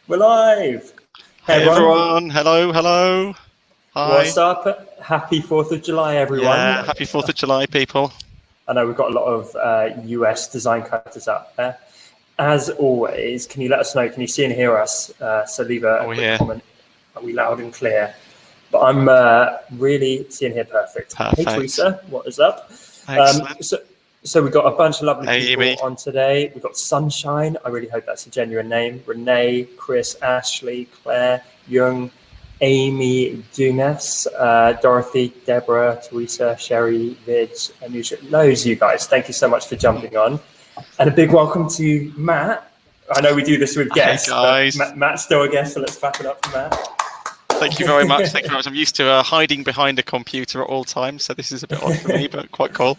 We're live. Hey everyone. Hello. Hi. What's up? Happy 4th of July, everyone. Yeah, happy 4th of July, people. I know we've got a lot of US design cutters out there. As always, can you let us know? Can you see and hear us? So leave a quick comment. Are we loud and clear? But I'm really seeing here perfect. Hey, Teresa, what is up? So we've got a bunch of lovely people on today. We've got Sunshine. I really hope that's a genuine name. Renee, Chris, Ashley, Claire, Young, Amy, Dunes, Dorothy, Deborah, Teresa, Sherry, Vids, Anusha. Loads of you guys. Thank you so much for jumping on. And a big welcome to Matt. I know we do this with guests, but Matt's still a guest, so let's clap it up for Matt. Thank you very much. Thank you very much. I'm used to hiding behind a computer at all times, so this is a bit odd for me, but quite cool.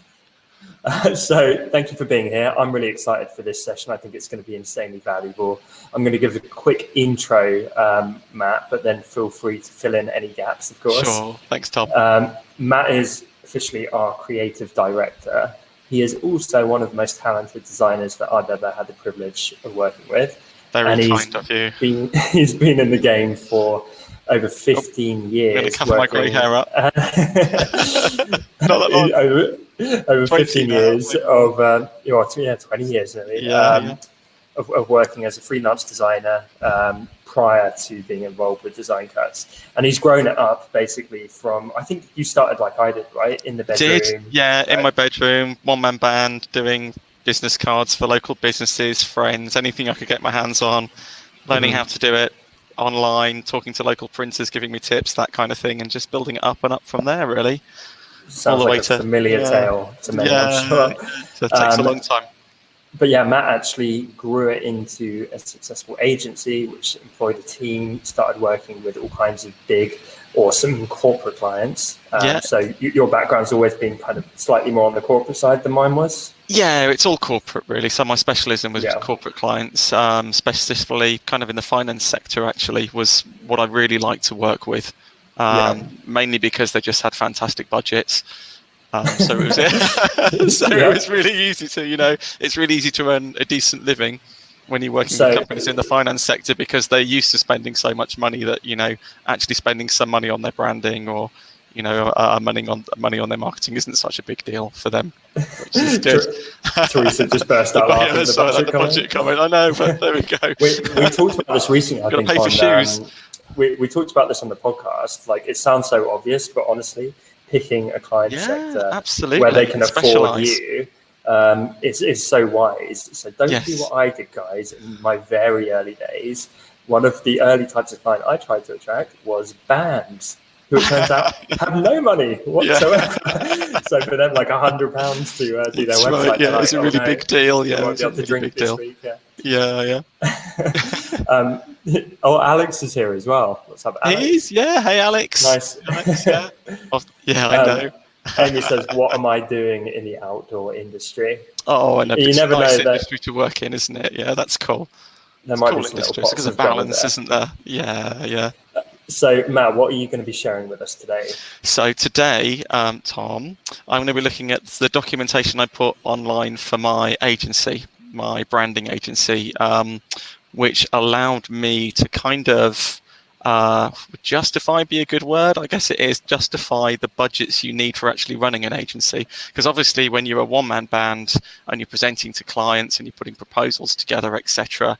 So thank you for being here. I'm really excited for this session. I think it's going to be insanely valuable. I'm going to give a quick intro, Matt, but then feel free to fill in any gaps, of course. Sure. Thanks, Tom. Matt is officially our creative director. He is also one of the most talented designers that I've ever had the privilege of working with. Very kind of you. He's been in the game for over 15 years. I'm going to cover my grey hair up. Not that long. Over 15 years of 20 years nearly, of working as a freelance designer prior to being involved with design cuts. And he's grown it up basically from, I think you started like I did, right? In the bedroom. In my bedroom, one-man band, doing business cards for local businesses, friends, anything I could get my hands on, learning how to do it online, talking to local printers, giving me tips, that kind of thing, and just building it up and up from there, really. Sounds like a familiar tale to me, I'm sure. So it takes a long time. But yeah, Matt actually grew it into a successful agency, which employed a team, started working with all kinds of big, awesome corporate clients. So your background's always been kind of slightly more on the corporate side than mine was? Yeah, it's all corporate, really. So my specialism was corporate clients, specifically kind of in the finance sector, actually, was what I really liked to work with. Mainly because they just had fantastic budgets. So it was it was really easy to, it's really easy to earn a decent living when you're working with companies in the finance sector, because they're used to spending so much money that, actually spending some money on their branding or, money on their marketing isn't such a big deal for them, which is good. Teresa just burst out laughing. The budget comment. I know, but there we go. We talked about this recently, I think, pay for shoes. We talked about this on the podcast. Like, it sounds so obvious, but honestly, picking a client sector where they can afford you is so wise. So don't do what I did, guys. In my very early days, one of the early types of client I tried to attract was bands, who it turns out have no money whatsoever. So for them, like £100 to do their website. Right. Yeah, it's a really big deal. Yeah, won't be able to drink this week. Yeah. Alex is here as well. What's up, Alex? He is, Hey, Alex. Nice. Alex, I know. Amy says, "What am I doing in the outdoor industry?" Oh, I know. You never know that industry to work in, isn't it? Yeah, that's cool. There might be some little pots because of balance, isn't there? Yeah. So, Matt, what are you going to be sharing with us today? So today, Tom, I'm going to be looking at the documentation I put online for my agency, my branding agency, which allowed me to kind of justify, be a good word, I guess it is, justify the budgets you need for actually running an agency. Because obviously when you're a one-man band and you're presenting to clients and you're putting proposals together, etc.,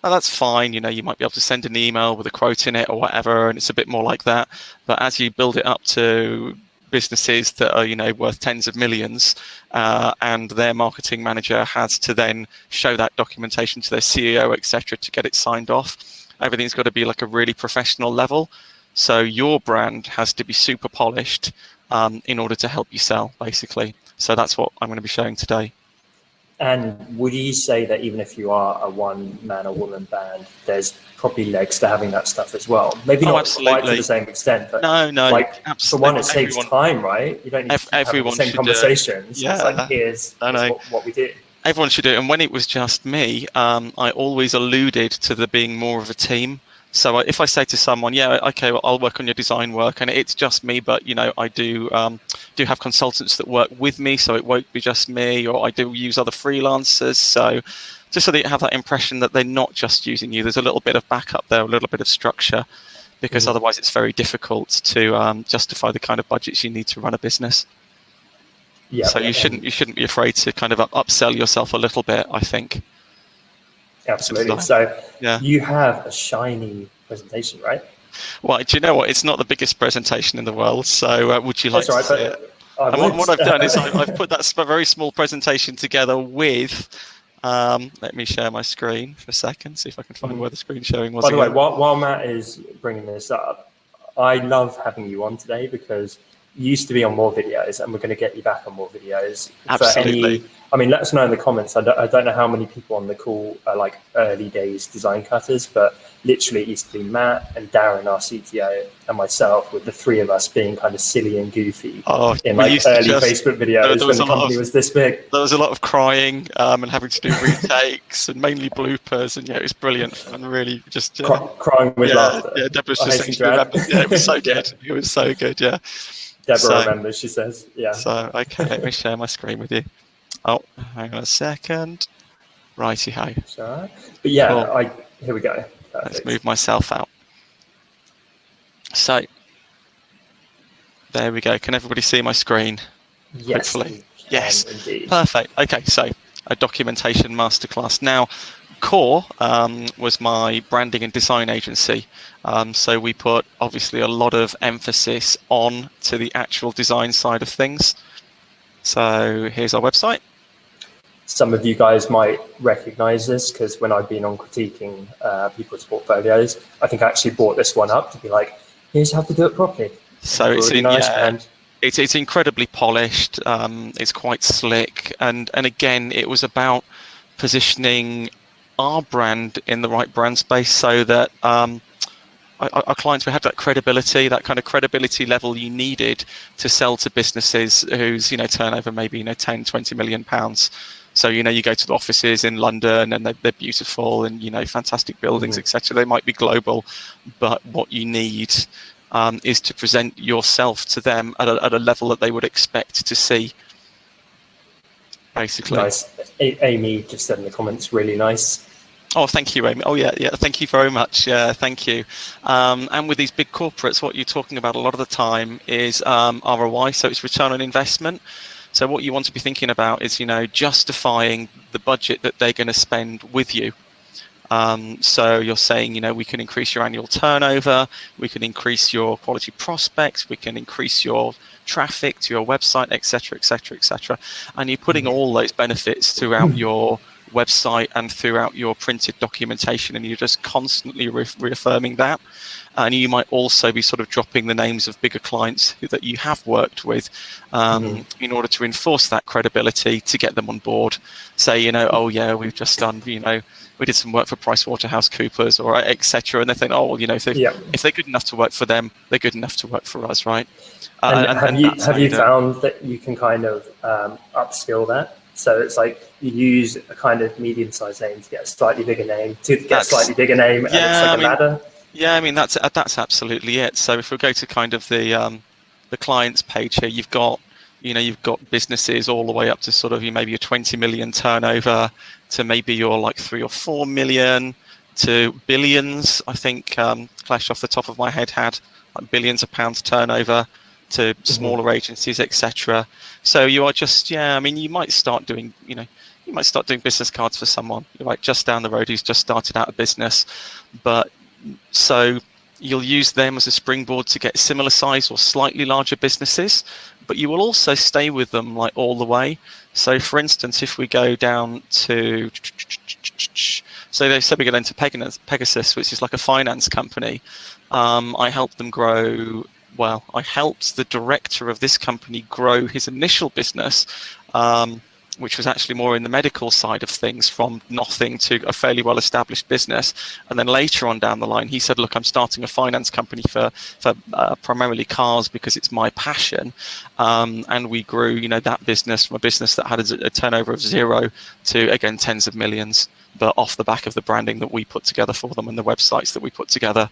that's fine. You might be able to send an email with a quote in it or whatever, and it's a bit more like that. But as you build it up to businesses that are, worth tens of millions, and their marketing manager has to then show that documentation to their CEO, etc., to get it signed off, everything's got to be like a really professional level. So your brand has to be super polished in order to help you sell, basically. So that's what I'm going to be showing today. And would you say that even if you are a one-man or woman band, there's probably legs to having that stuff as well? Maybe not quite to the same extent, but no, like for one, it saves time, right? You don't need to have the same conversations. Yeah. It's like, here's what we do. Everyone should do it. And when it was just me, I always alluded to there being more of a team. So if I say to someone, yeah, okay, well, I'll work on your design work, and it's just me, but I do have consultants that work with me, so it won't be just me, or I do use other freelancers. So just so that you have that impression that they're not just using you, there's a little bit of backup there, a little bit of structure, because otherwise it's very difficult to justify the kind of budgets you need to run a business. Yeah. So you shouldn't be afraid to kind of upsell yourself a little bit, I think. Absolutely. So you have a shiny presentation, right? Well, do you know what? It's not the biggest presentation in the world. So would you like to see it? And what I've done is I've put that very small presentation together with, let me share my screen for a second, see if I can find where the screen sharing was. By the way, while Matt is bringing this up, I love having you on today because you used to be on more videos, and we're going to get you back on more videos. Absolutely. Let us know in the comments. I don't know how many people on the call are like early days design cutters, but literally it used to be Matt and Darren, our CTO, and myself, with the three of us being kind of silly and goofy in like early Facebook videos when the company was this big. There was a lot of crying and having to do retakes and mainly bloopers, and it was brilliant and really just crying with laughter. Yeah, Deborah's just saying she remembers. Yeah, it was so good. It was so good. Yeah. Deborah remembers, she says. Yeah. So okay, let me share my screen with you. Oh, hang on a second. Righty-ho. Sure. But yeah, cool. Here we go. Perfect. Let's move myself out. So, there we go. Can everybody see my screen? Yes. Hopefully. Yes. Indeed. Perfect. Okay, so a documentation masterclass. Now, Core was my branding and design agency. So we put obviously a lot of emphasis on to the actual design side of things. So here's our website. Some of you guys might recognize this because when I've been on critiquing people's portfolios, I think I actually brought this one up to be like, here's how to do it properly. So it's incredibly polished. It's quite slick. And again, it was about positioning our brand in the right brand space so that our clients would have that credibility, that kind of credibility level you needed to sell to businesses whose turnover maybe 10, 20 million pounds. So you go to the offices in London and they're beautiful and fantastic buildings, etc. They might be global, but what you need is to present yourself to them at a level that they would expect to see. Basically. Nice. Amy just said in the comments, really nice. Oh, thank you, Amy. Oh, yeah. Thank you very much. Yeah, thank you. And with these big corporates, what you're talking about a lot of the time is ROI, so it's return on investment. So what you want to be thinking about is, justifying the budget that they're going to spend with you. So you're saying, we can increase your annual turnover, we can increase your quality prospects, we can increase your traffic to your website, etc., etc., etc. And you're putting all those benefits throughout your website and throughout your printed documentation, and you're just constantly reaffirming that. And you might also be sort of dropping the names of bigger clients that you have worked with in order to enforce that credibility to get them on board. Say, oh yeah, we've just done, we did some work for PricewaterhouseCoopers or etc. And they think, oh, well, if they're good enough to work for them, they're good enough to work for us, right? And have you found that you can kind of upskill that? So it's like you use a kind of medium-sized name to get a slightly bigger name, and it's like a ladder. Yeah, that's absolutely it. So if we go to kind of the clients page here, you've got businesses all the way up to sort of maybe a 20 million turnover to maybe your like 3 or 4 million to billions. I think Clash off the top of my head had like billions of pounds turnover to smaller agencies, etc. So you are just you might start doing business cards for someone like just down the road who's just started out a business, but so you'll use them as a springboard to get similar size or slightly larger businesses, but you will also stay with them like all the way. So for instance, if we go down to, so they said we go into Pegasus, which is like a finance company. I helped them grow. I helped the director of this company grow his initial business which was actually more in the medical side of things, from nothing to a fairly well-established business. And then later on down the line, he said, look, I'm starting a finance company for primarily cars because it's my passion. And we grew, that business from a business that had a turnover of 0 to, again, tens of millions, but off the back of the branding that we put together for them and the websites that we put together.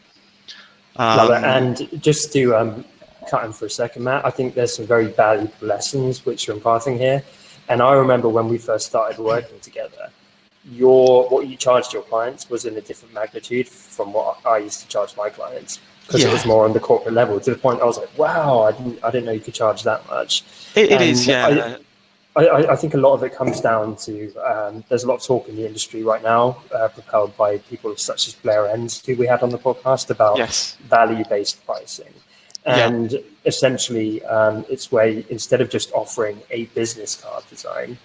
Love it. And just to cut in for a second, Matt, I think there's some very valuable lessons which you're imparting here. And I remember when we first started working together, what you charged your clients was in a different magnitude from what I used to charge my clients, because it was more on the corporate level, to the point I was like, wow, I didn't know you could charge that much. It is, yeah. I think a lot of it comes down to, there's a lot of talk in the industry right now, propelled by people such as Blair Enns, who we had on the podcast, about value-based pricing. And essentially, it's where instead of just offering a business card design,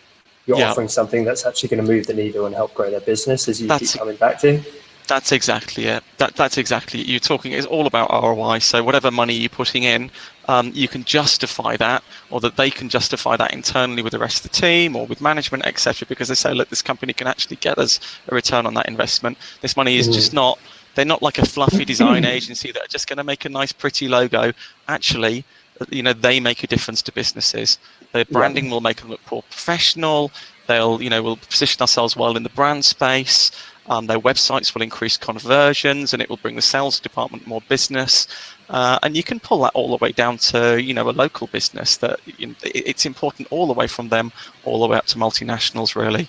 you're offering something that's actually going to move the needle and help grow their business, as you keep coming back to. That's exactly it. That's exactly it. You're talking, it's all about ROI. So whatever money you're putting in, you can justify that, or that they can justify that internally with the rest of the team or with management, etc. Because they say, look, this company can actually get us a return on that investment. This money is just not. They're not like a fluffy design agency that are just going to make a nice, pretty logo. Actually, they make a difference to businesses. Their branding will make them look more professional. We'll position ourselves well in the brand space. Their websites will increase conversions, and it will bring the sales department more business. And you can pull that all the way down to, a local business. That it's important all the way from them, all the way up to multinationals, really.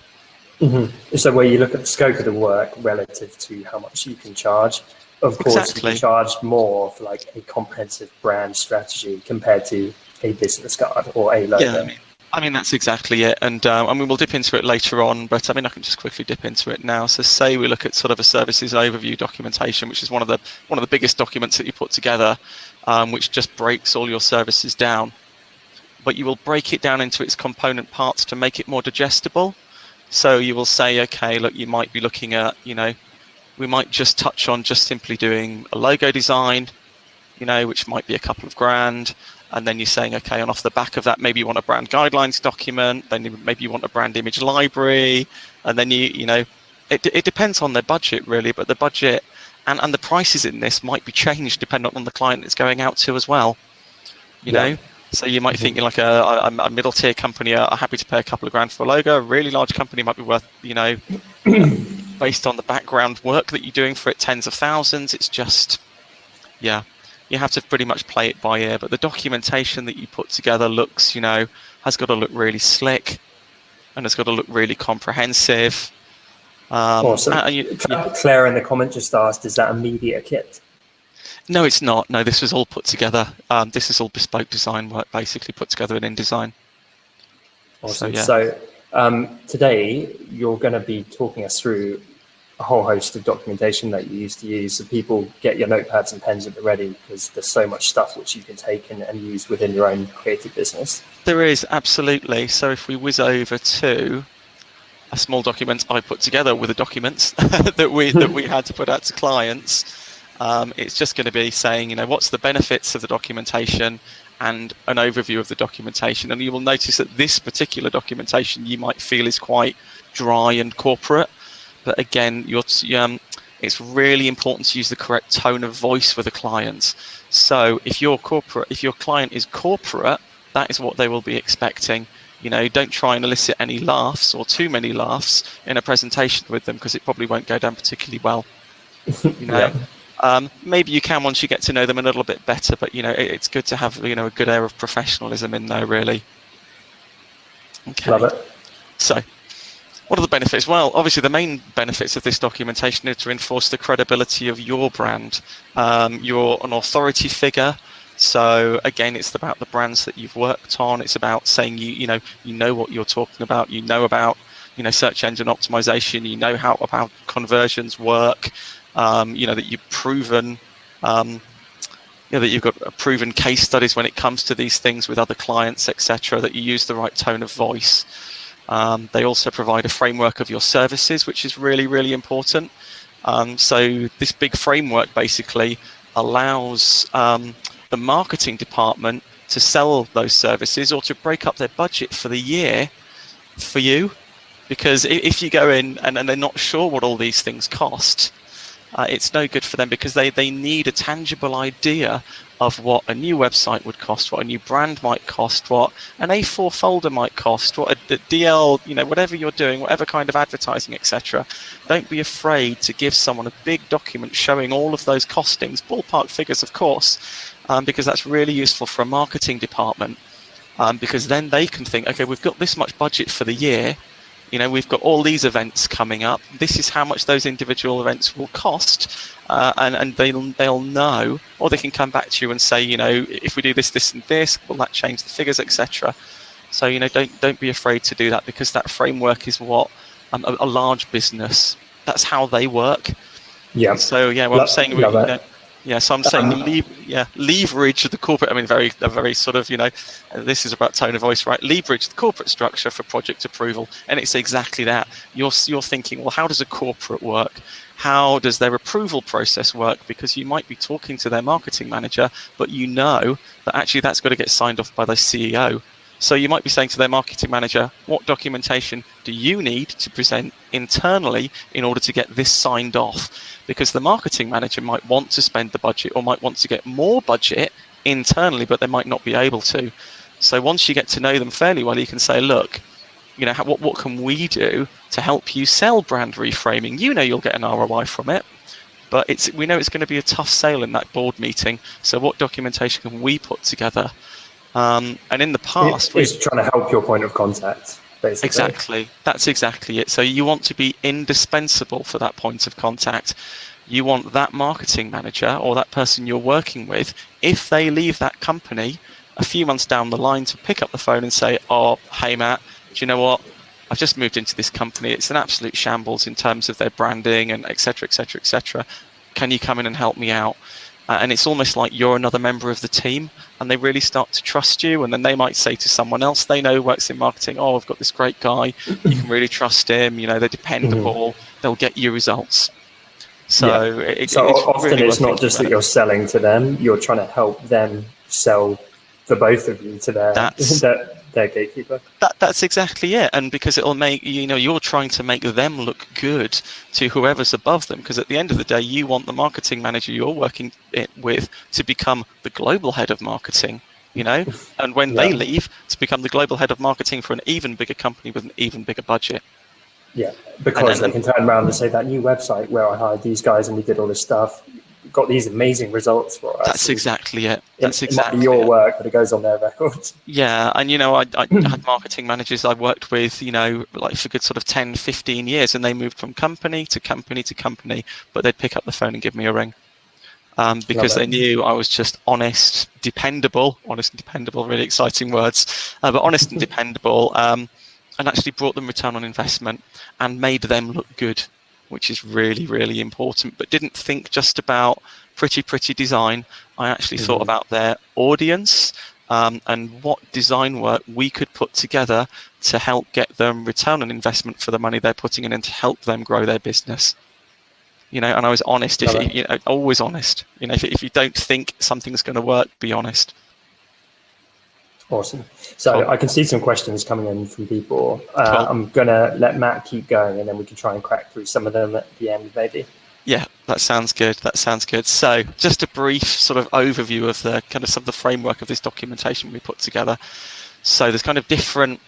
Mm-hmm. So where you look at the scope of the work relative to how much you can charge, of course you can charge more for like a comprehensive brand strategy compared to a business card or a logo. Yeah, I mean that's exactly it. And we'll dip into it later on, but I can just quickly dip into it now. So say we look at sort of a services overview documentation, which is one of the biggest documents that you put together, which just breaks all your services down. But you will break it down into its component parts to make it more digestible. So you will say, okay, look, you might be looking at, we might just touch on just simply doing a logo design, which might be a couple of grand. And then you're saying, okay, and off the back of that, maybe you want a brand guidelines document, then maybe you want a brand image library. And then it depends on their budget really, but the budget and the prices in this might be changed depending on the client it's going out to as well, you know? So you might think like a middle tier company are happy to pay a couple of grand for a logo. A really large company might be worth, based on the background work that you're doing for it, tens of thousands. It's just, you have to pretty much play it by ear. But the documentation that you put together looks, has got to look really slick, and it's got to look really comprehensive. Awesome. Claire in the comment just asked, is that a media kit? No, it's not. No, this was all put together. This is all bespoke design work, basically put together in InDesign. Awesome. So today you're going to be talking us through a whole host of documentation that you used to use. So people, get your notepads and pens at the ready, because there's so much stuff which you can take and use within your own creative business. There is, absolutely. So if we whiz over to a small document I put together with the documents that we had to put out to clients. It's just going to be saying, what's the benefits of the documentation and an overview of the documentation. And you will notice that this particular documentation you might feel is quite dry and corporate. But again, it's really important to use the correct tone of voice with the clients. So if your client is corporate, that is what they will be expecting. Don't try and elicit any laughs or too many laughs in a presentation with them, because it probably won't go down particularly well. Maybe you can once you get to know them a little bit better, but it's good to have a good air of professionalism in there, really. Okay. Love it. So, what are the benefits? Well, obviously the main benefits of this documentation are to reinforce the credibility of your brand. You're an authority figure. So again, it's about the brands that you've worked on. It's about saying you know what you're talking about. You know about search engine optimization. You know how conversions work. That you've proven, that you've got proven case studies when it comes to these things with other clients, etc. That you use the right tone of voice. They also provide a framework of your services, which is really, really important. So this big framework basically allows the marketing department to sell those services or to break up their budget for the year for you, because if you go in and they're not sure what all these things cost, it's no good for them, because they need a tangible idea of what a new website would cost, what a new brand might cost, what an A4 folder might cost, what a DL, whatever you're doing, whatever kind of advertising, etc. Don't be afraid to give someone a big document showing all of those costings, ballpark figures, of course, because that's really useful for a marketing department, because then they can think, okay, we've got this much budget for the year. We've got all these events coming up. This is how much those individual events will cost, and they'll know, or they can come back to you and say, if we do this, this, and this, will that change the figures, etc. So don't be afraid to do that, because that framework is what a large business, that's how they work. Yeah. So I'm saying so I'm saying leverage the corporate. I mean, a very sort of this is about tone of voice, right? Leverage the corporate structure for project approval, and it's exactly that. You're thinking, well, how does a corporate work? How does their approval process work? Because you might be talking to their marketing manager, but that actually that's got to get signed off by the CEO. So you might be saying to their marketing manager, what documentation do you need to present internally in order to get this signed off? Because the marketing manager might want to spend the budget, or might want to get more budget internally, but they might not be able to. So once you get to know them fairly well, you can say, look, what can we do to help you sell brand reframing? You'll get an ROI from it, but we know it's going to be a tough sale in that board meeting. So what documentation can we put together? And in the past, it's trying to help your point of contact, basically. Exactly. That's exactly it. So you want to be indispensable for that point of contact. You want that marketing manager or that person you're working with, if they leave that company a few months down the line, to pick up the phone and say, oh, hey, Matt, do you know what? I've just moved into this company. It's an absolute shambles in terms of their branding and et cetera, et cetera, et cetera. Can you come in and help me out? And it's almost like you're another member of the team, and they really start to trust you. And then they might say to someone else they know who works in marketing, oh, I've got this great guy. You can really trust him. They're dependable. They'll get you results. So, often really it's not just that you're selling to them. You're trying to help them sell the both of you to their gatekeeper. That's exactly it. And because it'll make, you're trying to make them look good to whoever's above them, because at the end of the day, you want the marketing manager you're working with to become the global head of marketing, and when they leave, to become the global head of marketing for an even bigger company with an even bigger budget. Yeah, because they can turn around and say, that new website where I hired these guys and we did all this stuff, got these amazing results for us. That's exactly it. It might be your work, but it goes on their record. Yeah, and I had marketing managers I worked with, like for good sort of 10, 15 years, and they moved from company to company to company, but they'd pick up the phone and give me a ring. Because they knew I was just honest, dependable, really exciting words, but honest and dependable, and actually brought them return on investment and made them look good, which is really, really important, but didn't think just about pretty design. I actually thought about their audience and what design work we could put together to help get them return on investment for the money they're putting in and to help them grow their business. And I was honest, always honest. If you don't think something's going to work, be honest. Awesome. So I can see some questions coming in from people. I'm going to let Matt keep going, and then we can try and crack through some of them at the end, maybe. Yeah, that sounds good. So just a brief sort of overview of the kind of some of the framework of this documentation we put together. So there's kind of different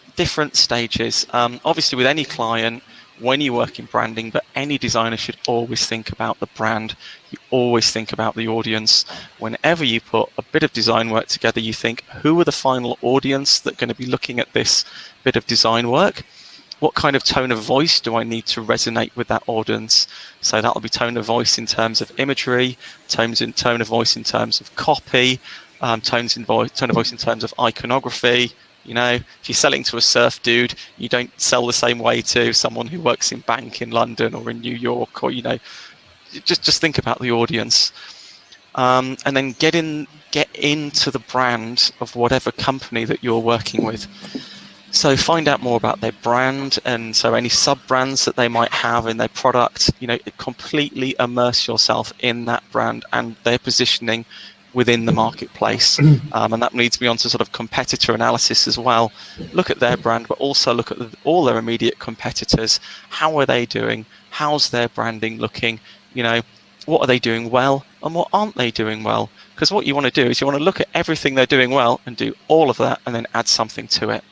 stages. Obviously, with any client, when you work in branding, but any designer should always think about the brand. You always think about the audience. Whenever you put a bit of design work together, you think, who are the final audience that are going to be looking at this bit of design work? What kind of tone of voice do I need to resonate with that audience? So that'll be tone of voice in terms of imagery, tone of voice in terms of copy, tone of voice in terms of iconography. If you're selling to a surf dude, you don't sell the same way to someone who works in bank in London or in New York, or just think about the audience, and then get into the brand of whatever company that you're working with. So find out more about their brand, and so any sub-brands that they might have in their product, completely immerse yourself in that brand and their positioning. within the marketplace. And that leads me on to sort of competitor analysis as well. Look at their brand, but also look at all their immediate competitors. How are they doing? How's their branding looking? What are they doing well and what aren't they doing well? Because what you want to do is you want to look at everything they're doing well and do all of that and then add something to it.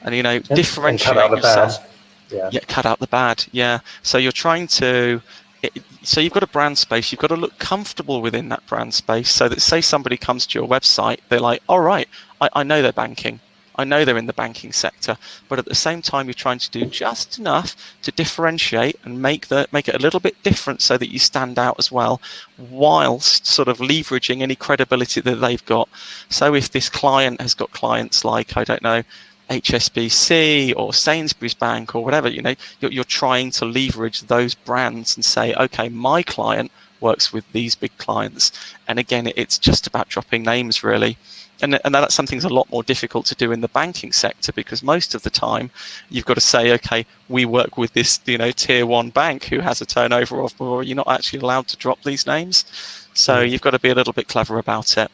And, differentiate cut out the yourself. bad. Yeah, cut out the bad. Yeah. So you're trying to... So you've got a brand space. You've got to look comfortable within that brand space so that, say, somebody comes to your website, they're like, all right, I know they're banking. I know they're in the banking sector, but at the same time, you're trying to do just enough to differentiate and make it a little bit different so that you stand out as well, whilst sort of leveraging any credibility that they've got. So if this client has got clients like, I don't know, HSBC or Sainsbury's Bank or whatever, you're trying to leverage those brands and say, okay, my client works with these big clients. And again, it's just about dropping names, really. And that's something that's a lot more difficult to do in the banking sector, because most of the time you've got to say, okay, we work with this, tier 1 bank who has a turnover of, or you're not actually allowed to drop these names. So you've got to be a little bit clever about it.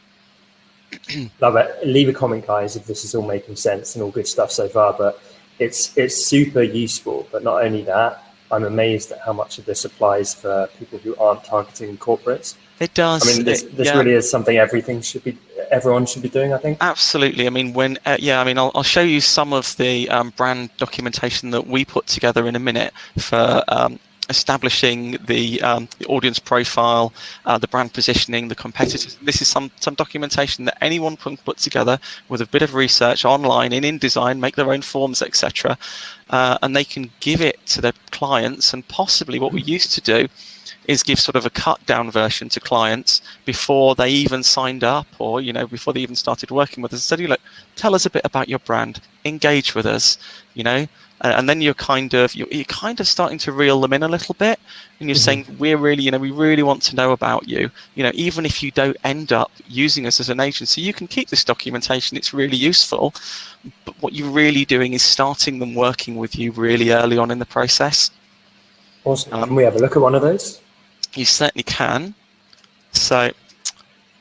Love it. Leave a comment, guys, if this is all making sense and all good stuff so far. But it's super useful. But not only that, I'm amazed at how much of this applies for people who aren't targeting corporates. It does. I mean, this really is something everyone should be doing, I think. Absolutely. I mean, I'll show you some of the brand documentation that we put together in a minute for establishing the audience profile, the brand positioning, the competitors. This is some documentation that anyone can put together with a bit of research online in InDesign, make their own forms, etc. And they can give it to their clients. And possibly what we used to do is give sort of a cut down version to clients before they even signed up, or before they even started working with us. So look, tell us a bit about your brand, engage with us, and then you're kind of starting to reel them in a little bit, and you're saying, we really want to know about you. Even if you don't end up using us as an agency, you can keep this documentation. It's really useful. But what you're really doing is starting them working with you really early on in the process. Awesome. Can we have a look at one of those? You certainly can. So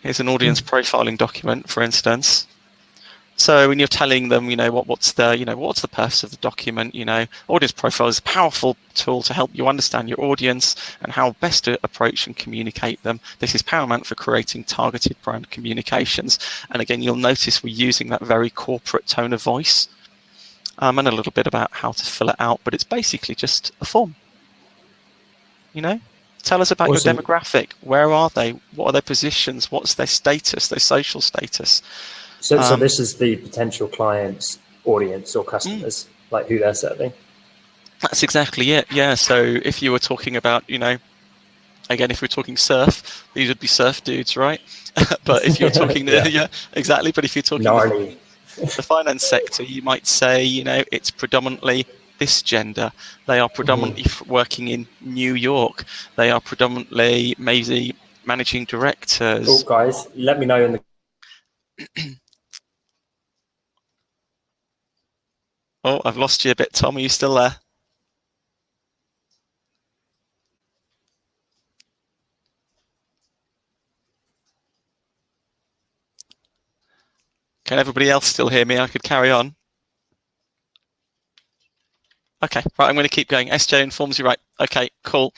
here's an audience profiling document, for instance. So when you're telling them, what's the purpose of the document, audience profile is a powerful tool to help you understand your audience and how best to approach and communicate them. This is paramount for creating targeted brand communications. And again, you'll notice we're using that very corporate tone of voice, and a little bit about how to fill it out, but it's basically just a form. Tell us about your demographic. Where are they? What are their positions? What's their status, their social status? So this is the potential client's audience or customers, like who they're serving. That's exactly it. Yeah. So if you were talking about, again, if we're talking surf, these would be surf dudes, right? But if you're talking, exactly. But if you're talking the finance sector, you might say, it's predominantly this gender. They are predominantly working in New York. They are predominantly maybe managing directors. Oh, guys, let me know in the... Oh, I've lost you a bit, Tom. Are you still there? Can everybody else still hear me? I could carry on. Okay, right, I'm going to keep going. SJ informs you, right. Okay, cool.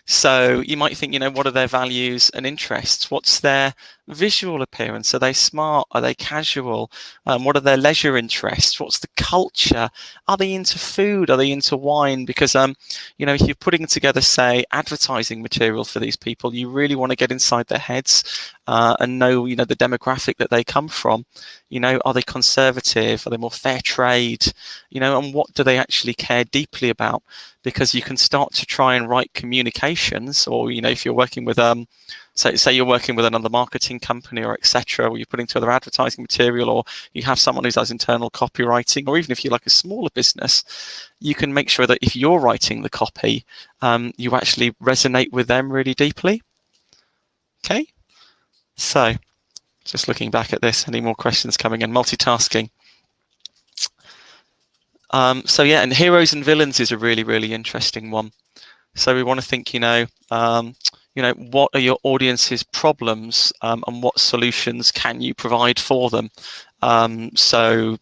So you might think, what are their values and interests? What's their visual appearance? Are they smart? Are they casual? What are their leisure interests? What's the culture? Are they into food? Are they into wine? Because, if you're putting together, say, advertising material for these people, you really want to get inside their heads and know, the demographic that they come from. Are they conservative? Are they more fair trade? And what do they actually care deeply about? Because you can start to try and write communications, or, if you're working with, say you're working with another marketing company or etc., or you're putting together advertising material, or you have someone who does internal copywriting, or even if you're like a smaller business, you can make sure that if you're writing the copy, you actually resonate with them really deeply. Okay. So just looking back at this, any more questions coming in? Multitasking. And heroes and villains is a really, really interesting one. So we want to think, what are your audience's problems, and what solutions can you provide for them? So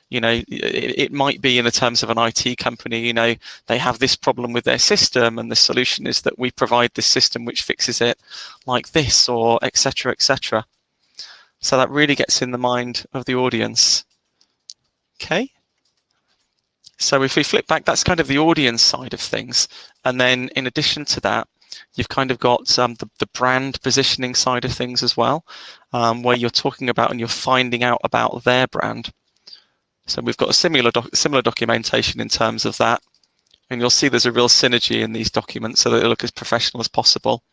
it might be in the terms of an IT company, they have this problem with their system, and the solution is that we provide this system which fixes it like this, or et cetera, et cetera. So that really gets in the mind of the audience. Okay. So if we flip back, that's kind of the audience side of things. And then in addition to that, you've kind of got the brand positioning side of things as well, where you're talking about and you're finding out about their brand. So we've got a similar documentation in terms of that. And you'll see there's a real synergy in these documents so that they look as professional as possible.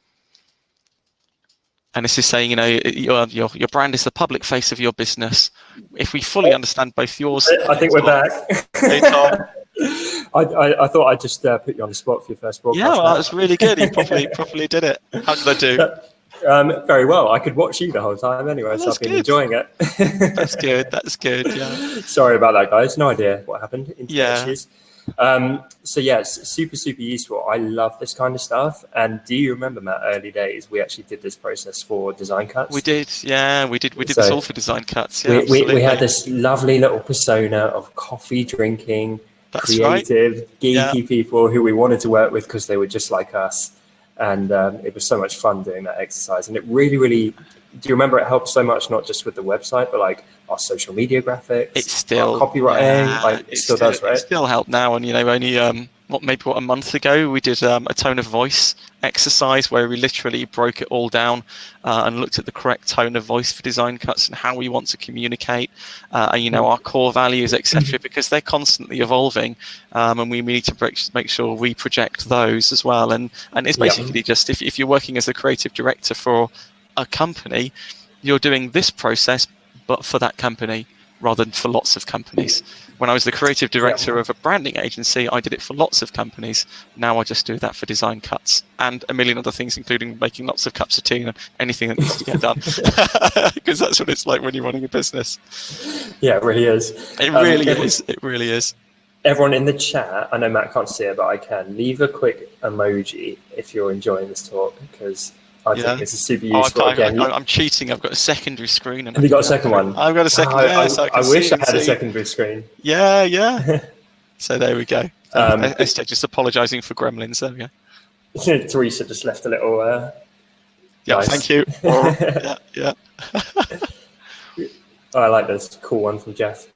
And this is saying, your brand is the public face of your business. If we fully understand both yours... I think we're back. Hey, Tom. I thought I'd just put you on the spot for your first broadcast. Yeah, well, that was really good. You properly did it. How did I do? Very well. I could watch you the whole time anyway, so I've been enjoying it. That's good, yeah. Sorry about that, guys. No idea what happened. Yeah. Issues. So yeah, it's super useful. I love this kind of stuff. And do you remember, Matt, early days, we actually did this process for design cuts? We did, yeah. We did this all for design cuts. Yeah, we had this lovely little persona of coffee drinking, creative, geeky people who we wanted to work with because they were just like us. And it was so much fun doing that exercise. And it really, do you remember, it helped so much, not just with the website, but like our social media graphics, it's still copywriting, it still does, right? It still helped now. And, only a month ago, we did a tone of voice exercise where we literally broke it all down and looked at the correct tone of voice for design cuts and how we want to communicate, our core values, etc., because they're constantly evolving, and we need to make sure we project those as well. And it's basically just if you're working as a creative director for a company, you're doing this process, but for that company rather than for lots of companies. When I was the creative director of a branding agency, I did it for lots of companies. Now I just do that for design cuts and a million other things, including making lots of cups of tea and anything that needs to get done. Because that's what it's like when you're running a business. Yeah, it really is. It really is. Everyone in the chat, I know Matt can't see it, but I can. Leave a quick emoji if you're enjoying this talk, because I think this is super useful. I'm cheating. I've got a secondary screen. Have you got a second one? I've got a second. I wish I had a secondary screen. Yeah. So there we go. Esther just apologising for gremlins. There we go. Teresa just left a little. Nice. Thank you. Yeah. I like this cool one from Jeff.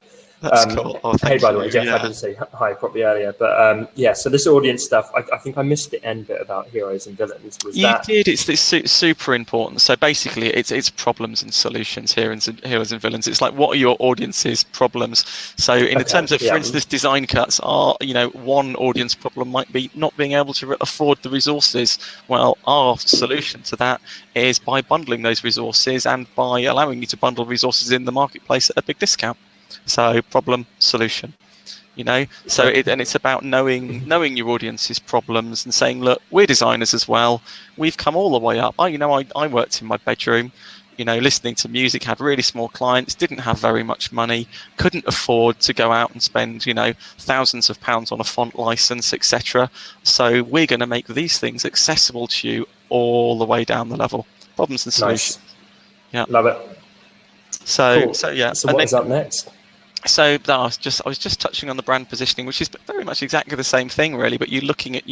That's cool. Hey, by the way, Jeff, I didn't say hi properly earlier, but so this audience stuff, I think I missed the end bit about heroes and villains. You did. It's super important. So basically, it's problems and solutions, heroes and villains. It's like, what are your audience's problems? So in the terms of, for instance, design cuts, one audience problem might be not being able to afford the resources. Well, our solution to that is by bundling those resources and by allowing you to bundle resources in the marketplace at a big discount. So problem, solution, so it's about knowing your audience's problems and saying, look, we're designers as well. We've come all the way up. I worked in my bedroom, listening to music, had really small clients, didn't have very much money, couldn't afford to go out and spend, thousands of pounds on a font license, etc. So we're going to make these things accessible to you all the way down the level. Problems and solutions. Nice. Yeah. Love it. So what is up next? So I was just touching on the brand positioning, which is very much exactly the same thing, really. But you're looking at,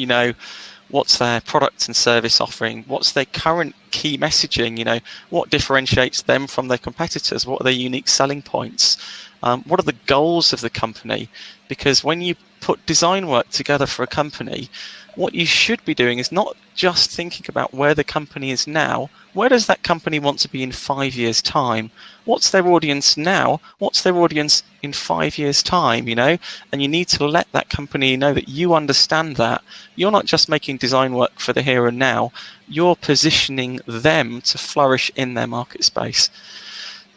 what's their product and service offering, what's their current key messaging, what differentiates them from their competitors, what are their unique selling points, what are the goals of the company? Because when you put design work together for a company, what you should be doing is not just thinking about where the company is now. Where does that company want to be in 5 years' time? What's their audience now? What's their audience in 5 years' time, And you need to let that company know that you understand that. You're not just making design work for the here and now. You're positioning them to flourish in their market space.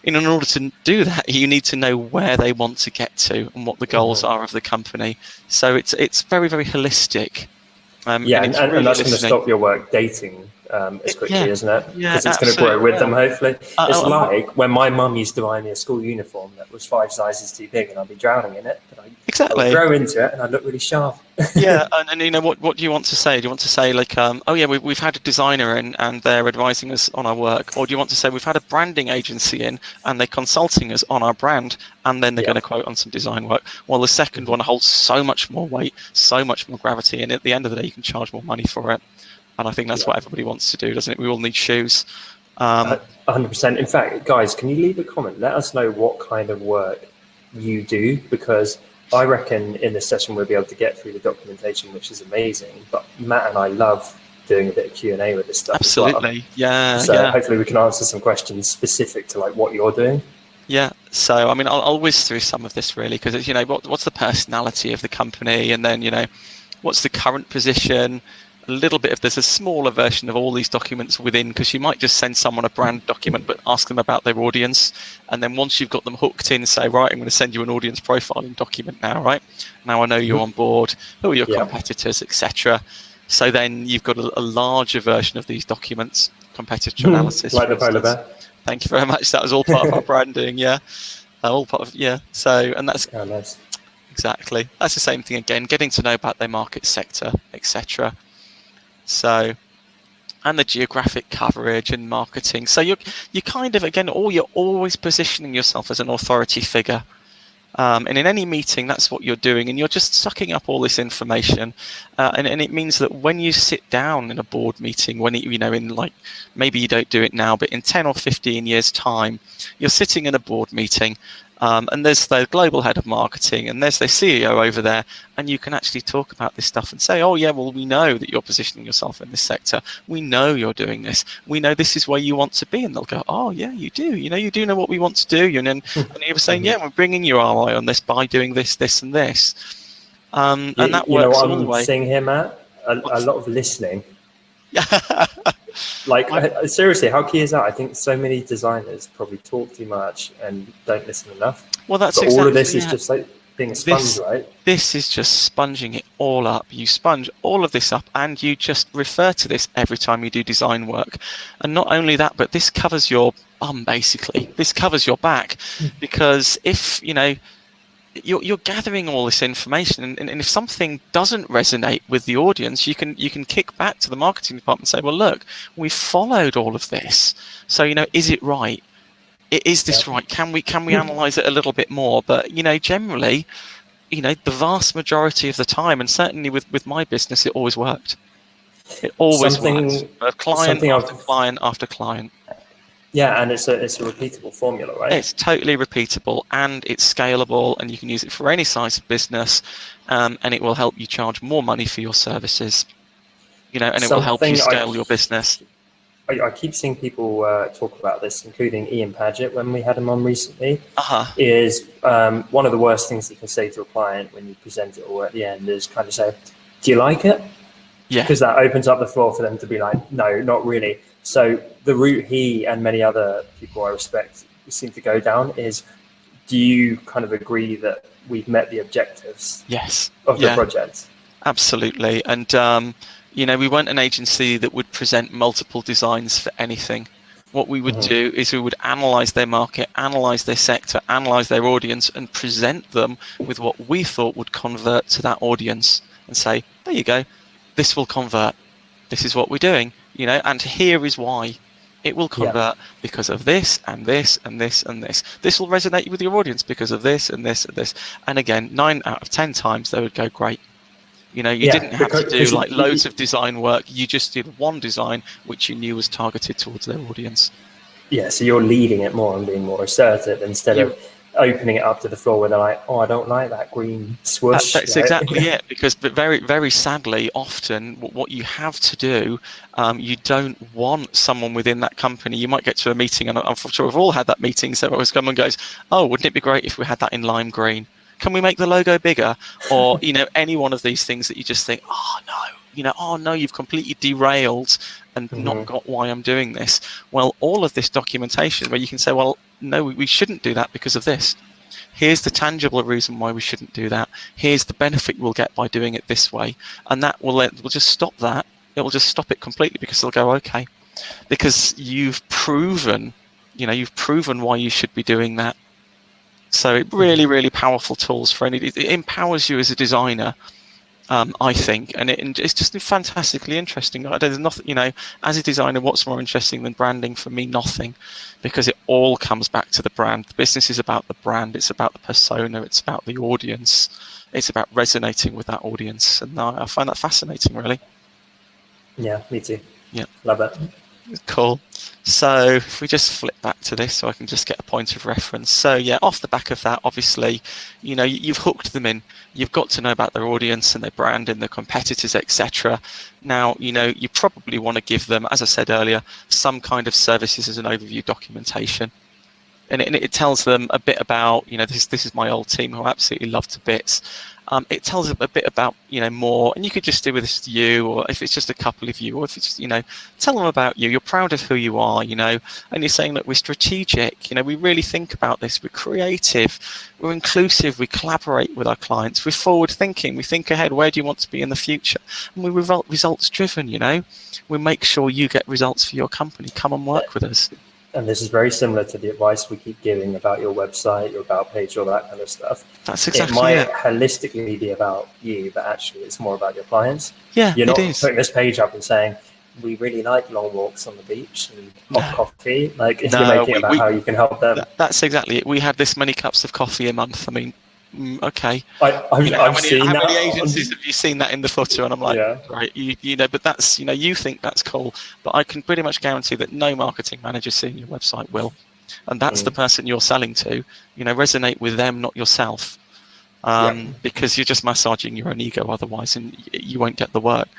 In order to do that, you need to know where they want to get to and what the goals are of the company. So it's very, very holistic. And that's going to stop your work dating as quickly, isn't it? Yeah, Because it's going to grow with them, hopefully. It's like when my mum used to buy me a school uniform that was 5 sizes too big, and I'd be drowning in it. But I would grow into it, and I'd look really sharp. Yeah, and you know, what do you want to say? Do you want to say like, oh yeah, we've had a designer in and they're advising us on our work, or do you want to say we've had a branding agency in and they're consulting us on our brand, and then they're going to quote on some design work? Well, the second one holds so much more weight, so much more gravity, and at the end of the day, you can charge more money for it. And I think that's what everybody wants to do, doesn't it? We all need shoes. 100%. In fact, guys, can you leave a comment? Let us know what kind of work you do, because I reckon in this session we'll be able to get through the documentation, which is amazing. But Matt and I love doing a bit of Q&A with this stuff. Absolutely, as well. So hopefully we can answer some questions specific to like what you're doing. Yeah, so I mean, I'll whiz through some of this really, because you know, what's the personality of the company, and then you know, what's the current position. A little bit of there's a smaller version of all these documents within, because you might just send someone a brand document but ask them about their audience, and then once you've got them hooked in, say, right, I'm going to send you an audience profiling document now, right? Now I know you're on board, who are your competitors, etc. So then you've got a larger version of these documents, competitor analysis. Like the polar bear. Thank you very much. That was all part of our branding, all part of So, and that's nice. Exactly. That's the same thing again, getting to know about their market sector, etc. So, and the geographic coverage and marketing. So you kind of, again, you're always positioning yourself as an authority figure. And in any meeting, that's what you're doing, and you're just sucking up all this information. And it means that when you sit down in a board meeting, when you know, in like, maybe you don't do it now, but in 10 or 15 years' time, you're sitting in a board meeting. And there's the global head of marketing, and there's the CEO over there, and you can actually talk about this stuff and say, oh yeah, well, we know that you're positioning yourself in this sector. We know you're doing this. We know this is where you want to be. And they'll go, oh yeah, you do. You know, you do know what we want to do. And then and you were saying, yeah, we're bringing you ROI on this by doing this, this, and this. And that works all the way. You know what I'm seeing here, Matt? A lot of listening. Like, seriously, how key is that? I think so many designers probably talk too much and don't listen enough. Well, that's exactly, all of this is just like being a sponge, right? This is just sponging it all up. You sponge all of this up, and you just refer to this every time you do design work. And not only that, but this covers your bum, basically. This covers your back, because if, you know, you're gathering all this information, and if something doesn't resonate with the audience, you can kick back to the marketing department and say, well, look, we've followed all of this, so you know, is it right? Is this right? Can we analyze it a little bit more? But you know, generally, you know, the vast majority of the time, and certainly with my business, it always worked. It always worked. Client after client after client. Yeah, and it's a repeatable formula, right? It's totally repeatable, and it's scalable, and you can use it for any size of business, and it will help you charge more money for your services, you know, and it will help you scale your business. I keep seeing people talk about this, including Ian Paget when we had him on recently. Is one of the worst things you can say to a client when you present it all at the end is kind of say, do you like it? Yeah. Because that opens up the floor for them to be like, no, not really. So the route he and many other people I respect seem to go down is, do you kind of agree that we've met the objectives of the project? Absolutely. And, you know, we weren't an agency that would present multiple designs for anything. What we would do is we would analyze their market, analyze their sector, analyze their audience, and present them with what we thought would convert to that audience, and say, there you go, this will convert. This is what we're doing. You know, and here is why it will convert, because of this and this and this and this. This will resonate with your audience because of this and this and this. And again, 9 out of 10 times they would go, great. You know, you didn't have to do like loads of design work. You just did one design which you knew was targeted towards their audience. Yeah, so you're leading it more and being more assertive instead of opening it up to the floor where they're like, oh, I don't like that green swoosh. That's exactly it, because very, very sadly, often what you have to do, you don't want someone within that company. You might get to a meeting, and I'm sure we've all had that meeting, so always someone goes, oh, wouldn't it be great if we had that in lime green? Can we make the logo bigger? Or, you know, any one of these things that you just think, oh, no. You know, oh no, you've completely derailed and not got why I'm doing this. Well, all of this documentation where you can say, well, no, we shouldn't do that because of this. Here's the tangible reason why we shouldn't do that. Here's the benefit we'll get by doing it this way. And that will just stop that. it will just stop it completely, because they'll go, okay, because you've proven why you should be doing that. So it really, really powerful tools for it empowers you as a designer, I think, and it's just fantastically interesting. There's nothing, as a designer, what's more interesting than branding? For me, nothing, because it all comes back to the brand. The business is about the brand. It's about the persona. It's about the audience. It's about resonating with that audience, and I find that fascinating, really. Yeah, me too. Yeah, love it. Cool. So if we just flip back to this, so I can just get a point of reference. So yeah, off the back of that, obviously, you've hooked them in. You've got to know about their audience and their brand and their competitors, etc. Now, you probably want to give them, as I said earlier, some kind of services as an overview documentation. And it tells them a bit about, this is my old team who I absolutely love to bits. It tells them a bit about, more, and you could just do with this you, or if it's just a couple of you, or if it's just, tell them about you. You're proud of who you are, and you're saying that we're strategic, we really think about this. We're creative, we're inclusive, we collaborate with our clients, we're forward thinking, we think ahead. Where do you want to be in the future? And we're results driven, we make sure you get results for your company. Come and work with us. And this is very similar to the advice we keep giving about your website, your about page, all that kind of stuff. That's exactly it. Might holistically be about you, but actually it's more about your clients. Yeah, you're not putting this page up and saying, we really like long walks on the beach and hot coffee. Like, if you're making it about how you can help them. That's exactly it. We had this many cups of coffee a month. I mean, okay. I've seen how that. Many agencies have you seen that in the footer? And I'm like, right, but that's, you think that's cool, but I can pretty much guarantee that no marketing manager seeing your website will. And that's the person you're selling to. Resonate with them, not yourself, because you're just massaging your own ego otherwise, and you won't get the work.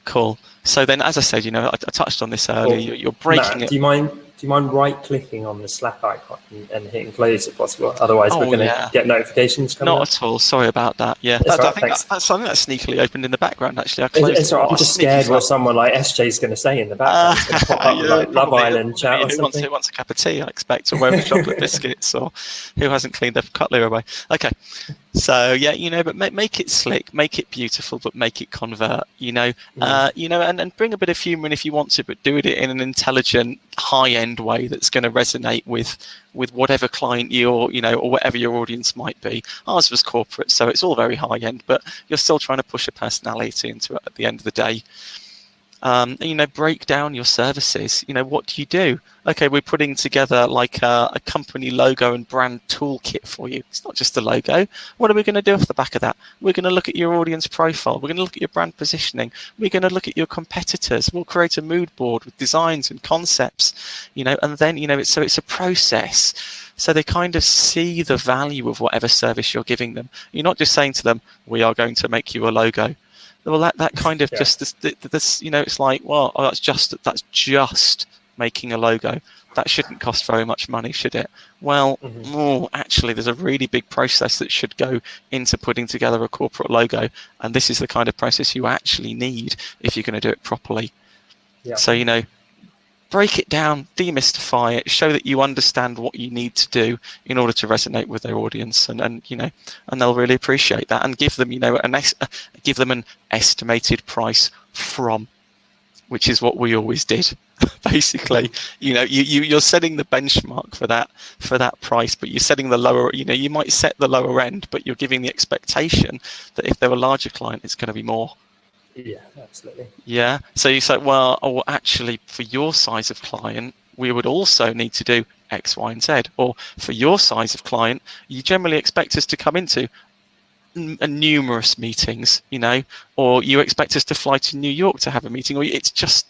Cool. So then, as I said, I touched on this earlier. You're breaking Matt, it. Do you mind right-clicking on the Slack icon and hitting close if possible? Otherwise, we're going to get notifications coming Not at all. Sorry about that. Yeah, I think that's something that's sneakily opened in the background. Actually, I closed it's right. I'm just scared what someone like SJ is going to say in the background. It's going to pop up like Love Island chat or something. Who wants a cup of tea, I expect, or whether chocolate biscuits, or who hasn't cleaned their cutlery away. Okay. So but make it slick, make it beautiful, but make it convert. And bring a bit of humour in if you want to, but do it in an intelligent, high-end way that's going to resonate with whatever client or whatever your audience might be. Ours was corporate, so it's all very high-end, but you're still trying to push a personality into it at the end of the day. Break down your services. What do you do? Okay, we're putting together like a company logo and brand toolkit for you. It's not just the logo. What are we going to do off the back of that? We're going to look at your audience profile. We're going to look at your brand positioning. We're going to look at your competitors. We'll create a mood board with designs and concepts, and then, it's a process. So they kind of see the value of whatever service you're giving them. You're not just saying to them, we are going to make you a logo. Well, that kind of just this, it's like, well, that's just making a logo. That shouldn't cost very much money, should it? Well, actually, there's a really big process that should go into putting together a corporate logo, and this is the kind of process you actually need if you're going to do it properly. Yeah. So, break it down, demystify it, show that you understand what you need to do in order to resonate with their audience, and they'll really appreciate that, and give them, give them an estimated price from, which is what we always did. Basically, you're setting the benchmark for that price, but you're setting the lower, you might set the lower end, but you're giving the expectation that if they're a larger client, it's going to be more. Yeah, absolutely. Yeah. So you say, well, actually, for your size of client, we would also need to do X, Y, and Z. Or for your size of client, you generally expect us to come into numerous meetings, or you expect us to fly to New York to have a meeting, or it's just,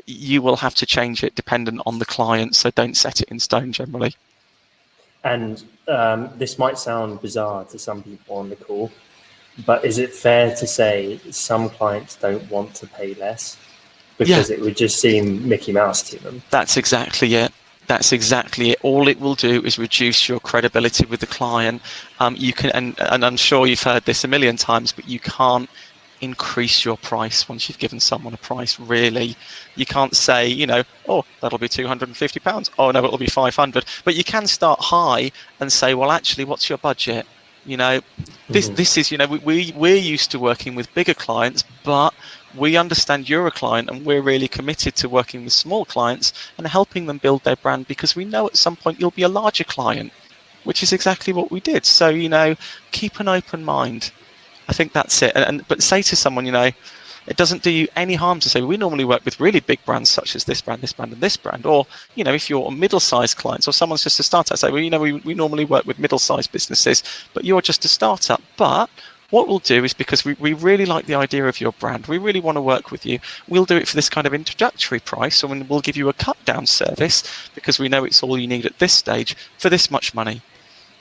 you will have to change it dependent on the client. So don't set it in stone generally. And this might sound bizarre to some people on the call, but is it fair to say some clients don't want to pay less because it would just seem Mickey Mouse to them? That's exactly it. That's exactly it. All it will do is reduce your credibility with the client. You can, and I'm sure you've heard this a million times, but you can't increase your price once you've given someone a price. Really, you can't say, oh, that'll be £250. Oh no, it'll be 500. But you can start high and say, well, actually, what's your budget? This is, we're used to working with bigger clients, but we understand you're a client and we're really committed to working with small clients and helping them build their brand, because we know at some point you'll be a larger client, which is exactly what we did. So, keep an open mind. I think that's it. But say to someone, it doesn't do you any harm to say, we normally work with really big brands such as this brand, this brand, and this brand. Or, if you're middle-sized clients or someone's just a startup, say, well, we normally work with middle-sized businesses, but you're just a startup. But what we'll do is, because we really like the idea of your brand, we really want to work with you, we'll do it for this kind of introductory price, and we'll give you a cut-down service because we know it's all you need at this stage for this much money.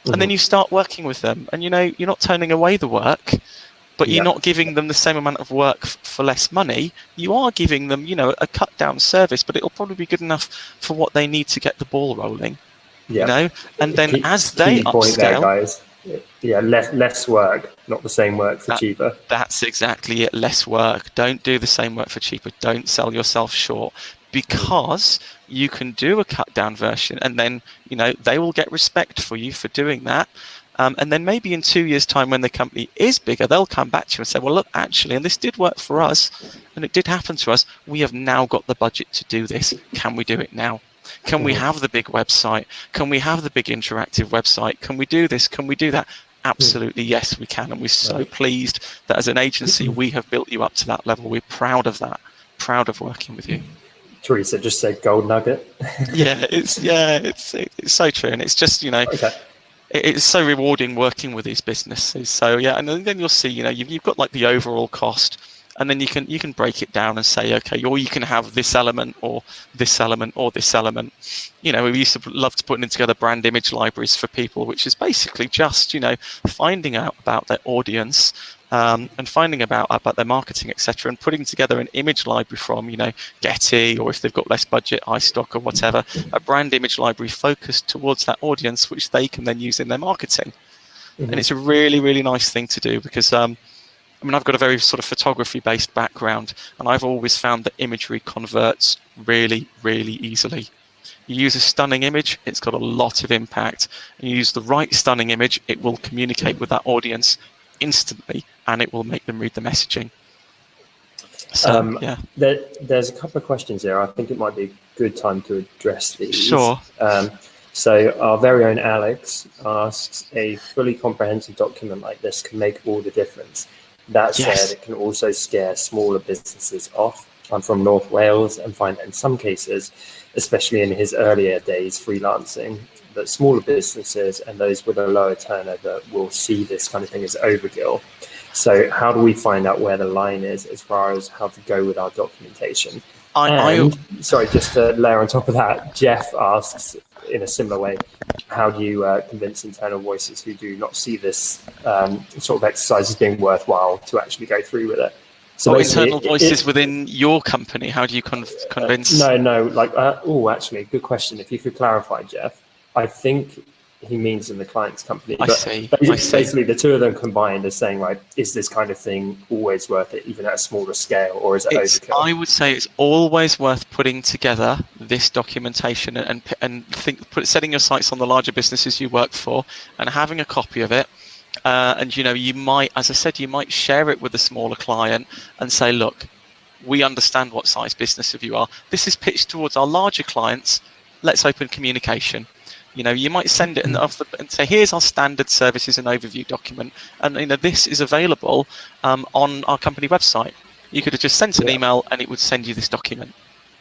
And then you start working with them, and you're not turning away the work, but you're not giving them the same amount of work for less money. You are giving them, a cut-down service, but it'll probably be good enough for what they need to get the ball rolling. And then as they upscale, there, guys. Less work, not the same work for cheaper. That's exactly it. Less work. Don't do the same work for cheaper. Don't sell yourself short, because you can do a cut-down version, and then they will get respect for you for doing that. And then maybe in 2 years' time, when the company is bigger, they'll come back to you and say, well, look, actually, and this did work for us, and it did happen to us, we have now got the budget to do this. Can we do it now? Can we have the big website? Can we have the big interactive website? Can we do this? Can we do that? Absolutely, yes, we can. And we're so pleased that as an agency, we have built you up to that level. We're proud of that, proud of working with you. Teresa just said gold nugget. It's so true. And it's just, it's so rewarding working with these businesses. So, and then you'll see, you've got like the overall cost. And then you can break it down and say, okay, or you can have this element or this element or this element. We used to love to putting together brand image libraries for people, which is basically just, finding out about their audience and finding out about their marketing, etc., and putting together an image library from, Getty, or if they've got less budget, iStock or whatever, a brand image library focused towards that audience, which they can then use in their marketing. And it's a really, really nice thing to do, because I've got a very sort of photography-based background, and I've always found that imagery converts really, really easily. You use a stunning image, it's got a lot of impact. And you use the right stunning image, it will communicate with that audience instantly, and it will make them read the messaging. So, there's a couple of questions here. I think it might be a good time to address these. Sure. So our very own Alex asks, a fully comprehensive document like this can make all the difference. That said, it can also scare smaller businesses off. I'm from North Wales and find that in some cases, especially in his earlier days freelancing, that smaller businesses and those with a lower turnover will see this kind of thing as overkill. So how do we find out where the line is as far as how to go with our documentation? Sorry, just to layer on top of that, Jeff asks in a similar way, how do you convince internal voices who do not see this sort of exercise as being worthwhile to actually go through with it? So internal voices within your company, how do you convince? Actually, good question. If you could clarify, Jeff. I think he means in the client's company. I see. Basically, the two of them combined are saying, like, is this kind of thing always worth it, even at a smaller scale, or is it overkill? I would say it's always worth putting together this documentation and setting your sights on the larger businesses you work for and having a copy of it. And you might, as I said, you might share it with a smaller client and say, look, we understand what size business of you are. This is pitched towards our larger clients. Let's open communication. You might send it and say, here's our standard services and overview document. And, this is available on our company website. You could have just sent an email and it would send you this document,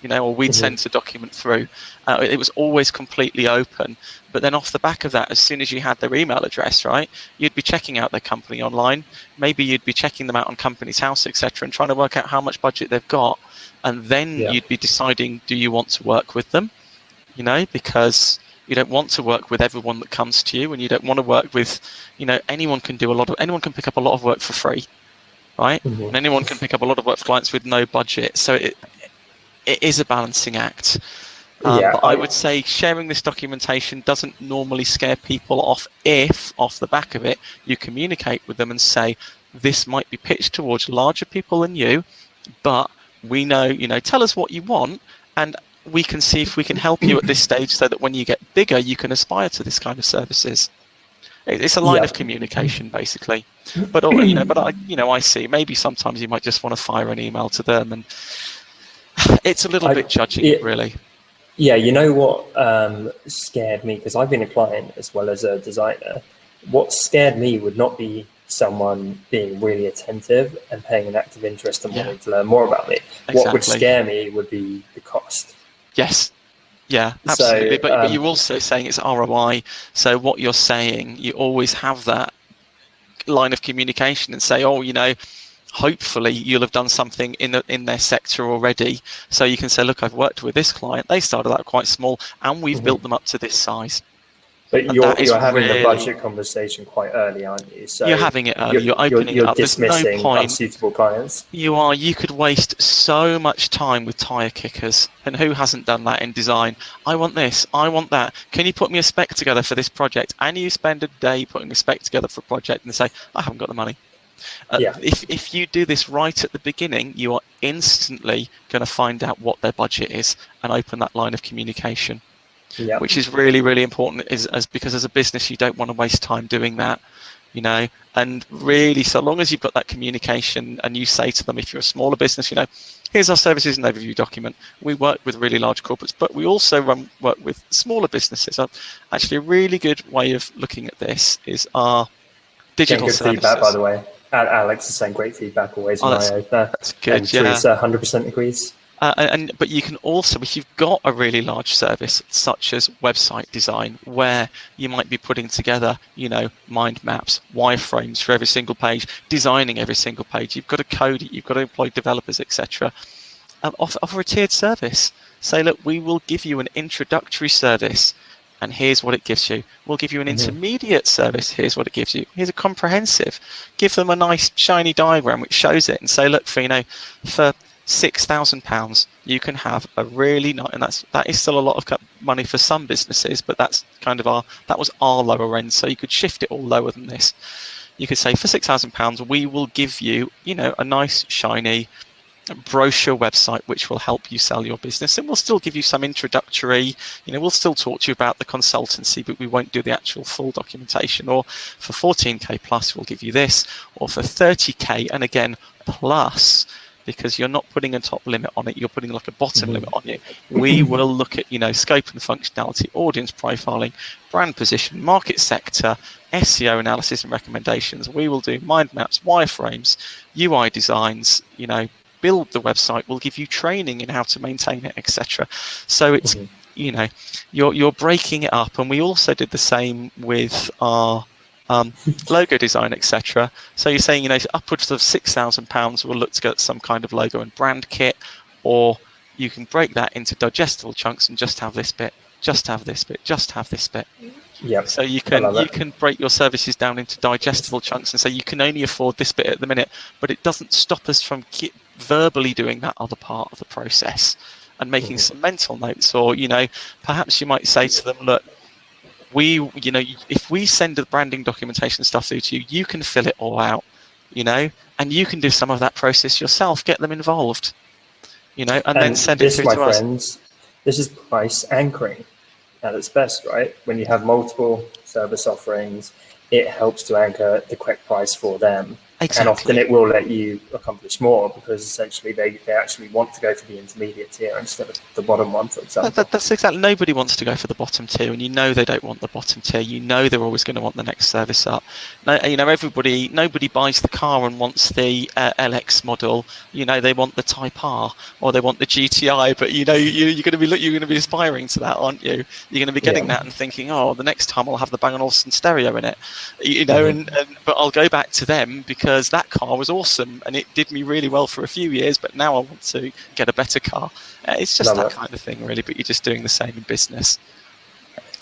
or we'd send a document through. It was always completely open. But then off the back of that, as soon as you had their email address, right, you'd be checking out their company online. Maybe you'd be checking them out on Companies House, etc., and trying to work out how much budget they've got. And then you'd be deciding, do you want to work with them? Because you don't want to work with everyone that comes to you, and you don't want to work with, anyone can pick up a lot of work for free, right? And anyone can pick up a lot of work for clients with no budget. So it is a balancing act. But I would say sharing this documentation doesn't normally scare people off if, off the back of it, you communicate with them and say, this might be pitched towards larger people than you, but we know, tell us what you want, and we can see if we can help you at this stage so that when you get bigger, you can aspire to this kind of services. It's a line of communication, basically. But I see maybe sometimes you might just want to fire an email to them, and it's a little bit judging, really. Yeah, you know what scared me, because I've been a client as well as a designer. What scared me would not be someone being really attentive and paying an active interest and wanting to learn more about me. Exactly. What would scare me would be the cost. Yes. Yeah, absolutely. So, but you're also saying it's ROI. So what you're saying, you always have that line of communication and say, hopefully you'll have done something in their sector already. So you can say, look, I've worked with this client. They started out quite small, and we've built them up to this size. But you're having the budget conversation quite early, aren't you? So you're having it early. You're opening it up. There's dismissing unsuitable clients. You could waste so much time with tire kickers, and who hasn't done that in design? I want this. I want that. Can you put me a spec together for this project? And you spend a day putting a spec together for a project, and say, I haven't got the money. If you do this right at the beginning, you are instantly going to find out what their budget is and open that line of communication. Yeah. Which is really, really important, because as a business, you don't want to waste time doing that, and really, so long as you've got that communication and you say to them, if you're a smaller business, here's our services and overview document. We work with really large corporates, but we also work with smaller businesses. Actually, a really good way of looking at this is our digital services. Feedback, by the way. Alex is saying great feedback always. That's good. And Teresa 100% agrees. But you can also, if you've got a really large service such as website design, where you might be putting together, mind maps, wireframes for every single page, designing every single page, you've got to code it, you've got to employ developers, etc. Offer a tiered service. Say, look, we will give you an introductory service, and here's what it gives you. We'll give you an intermediate service. Here's what it gives you. Here's a comprehensive. Give them a nice shiny diagram which shows it, and say, look, for £6,000, you can have a really nice, and that is still a lot of money for some businesses, but that's kind of that was our lower end. So you could shift it all lower than this. You could say, for £6,000, we will give you, a nice shiny brochure website which will help you sell your business, and we'll still give you some introductory, we'll still talk to you about the consultancy, but we won't do the actual full documentation. Or for 14k plus, we'll give you this, or for 30k, and again plus, because you're not putting a top limit on it, you're putting like a bottom limit on it. We will look at, scope and functionality, audience profiling, brand position, market sector, SEO analysis and recommendations. We will do mind maps, wireframes, UI designs, build the website. We'll give you training in how to maintain it, etc. So it's, you're breaking it up. And we also did the same with our logo design, etc. So you're saying, upwards of £6,000, we'll look to get some kind of logo and brand kit, or you can break that into digestible chunks and just have this bit, just have this bit, just have this bit. Yeah. So you can break your services down into digestible chunks and say you can only afford this bit at the minute, but it doesn't stop us from verbally doing that other part of the process and making some mental notes. Or perhaps you might say to them, look, if we send the branding documentation stuff through to you, you can fill it all out, and you can do some of that process yourself. Get them involved, and then send it through to us. Friends, this is price anchoring at its best, right? When you have multiple service offerings, it helps to anchor the correct price for them. Exactly. And often it will let you accomplish more, because essentially they actually want to go for the intermediate tier instead of the bottom one, for example. That's exactly. Nobody wants to go for the bottom tier, and they don't want the bottom tier. They're always going to want the next service up. Nobody buys the car and wants the LX model. They want the Type R or they want the GTI. But you're going to be aspiring to that, aren't you? You're going to be getting that and thinking, oh, the next time I'll have the Bang & Olufsen stereo in it. But I'll go back to them because that car was awesome and it did me really well for a few years, but now I want to get a better car. It's just kind of thing, really, but you're just doing the same in business.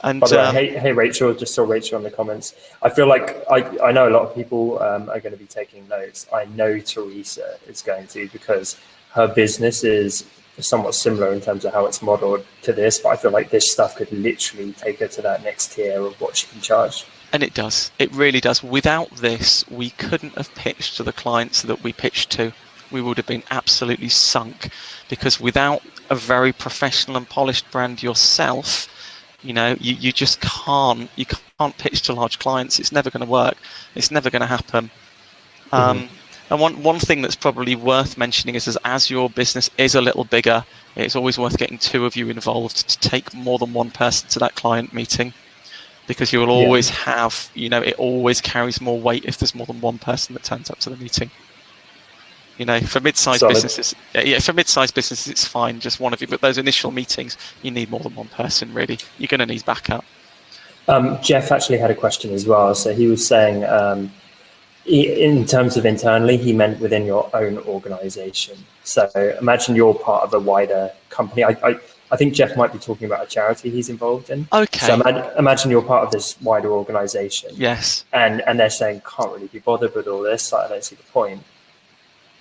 And by the way, hey Rachel, just saw Rachel in the comments. I feel like I know a lot of people are going to be taking notes. I know Teresa is going to, because her business is somewhat similar in terms of how it's modeled to this, but I feel like this stuff could literally take her to that next tier of what she can charge. And it does. It really does. Without this, we couldn't have pitched to the clients that we pitched to. We would have been absolutely sunk, because without a very professional and polished brand yourself, you just can't can't pitch to large clients. It's never going to work. It's never going to happen. And one thing that's probably worth mentioning is as your business is a little bigger, it's always worth getting 2 of you involved to take more than one person to that client meeting, because you will always have, it always carries more weight if there's more than one person that turns up to the meeting. For mid-sized businesses, it's fine, just one of you. But those initial meetings, you need more than one person, really. You're going to need backup. Jeff actually had a question as well. So he was saying, in terms of internally, he meant within your own organization. So imagine you're part of a wider company. I think Jeff might be talking about a charity he's involved in. Okay. So imagine you're part of this wider organization. Yes. And they're saying, can't really be bothered with all this. I don't see the point.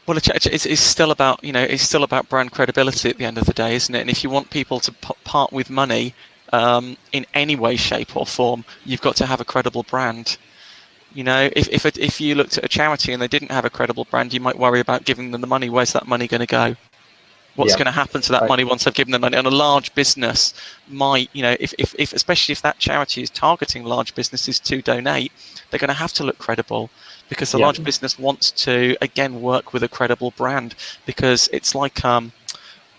Well, it's still about, it's still about brand credibility at the end of the day, isn't it? And if you want people to part with money in any way, shape or form, you've got to have a credible brand. If you looked at a charity and they didn't have a credible brand, you might worry about giving them the money. Where's that money going to go? What's going to happen to that money once they've given them money? And a large business might, if especially if that charity is targeting large businesses to donate, they're going to have to look credible, because the large business wants to, again, work with a credible brand, because it's like, I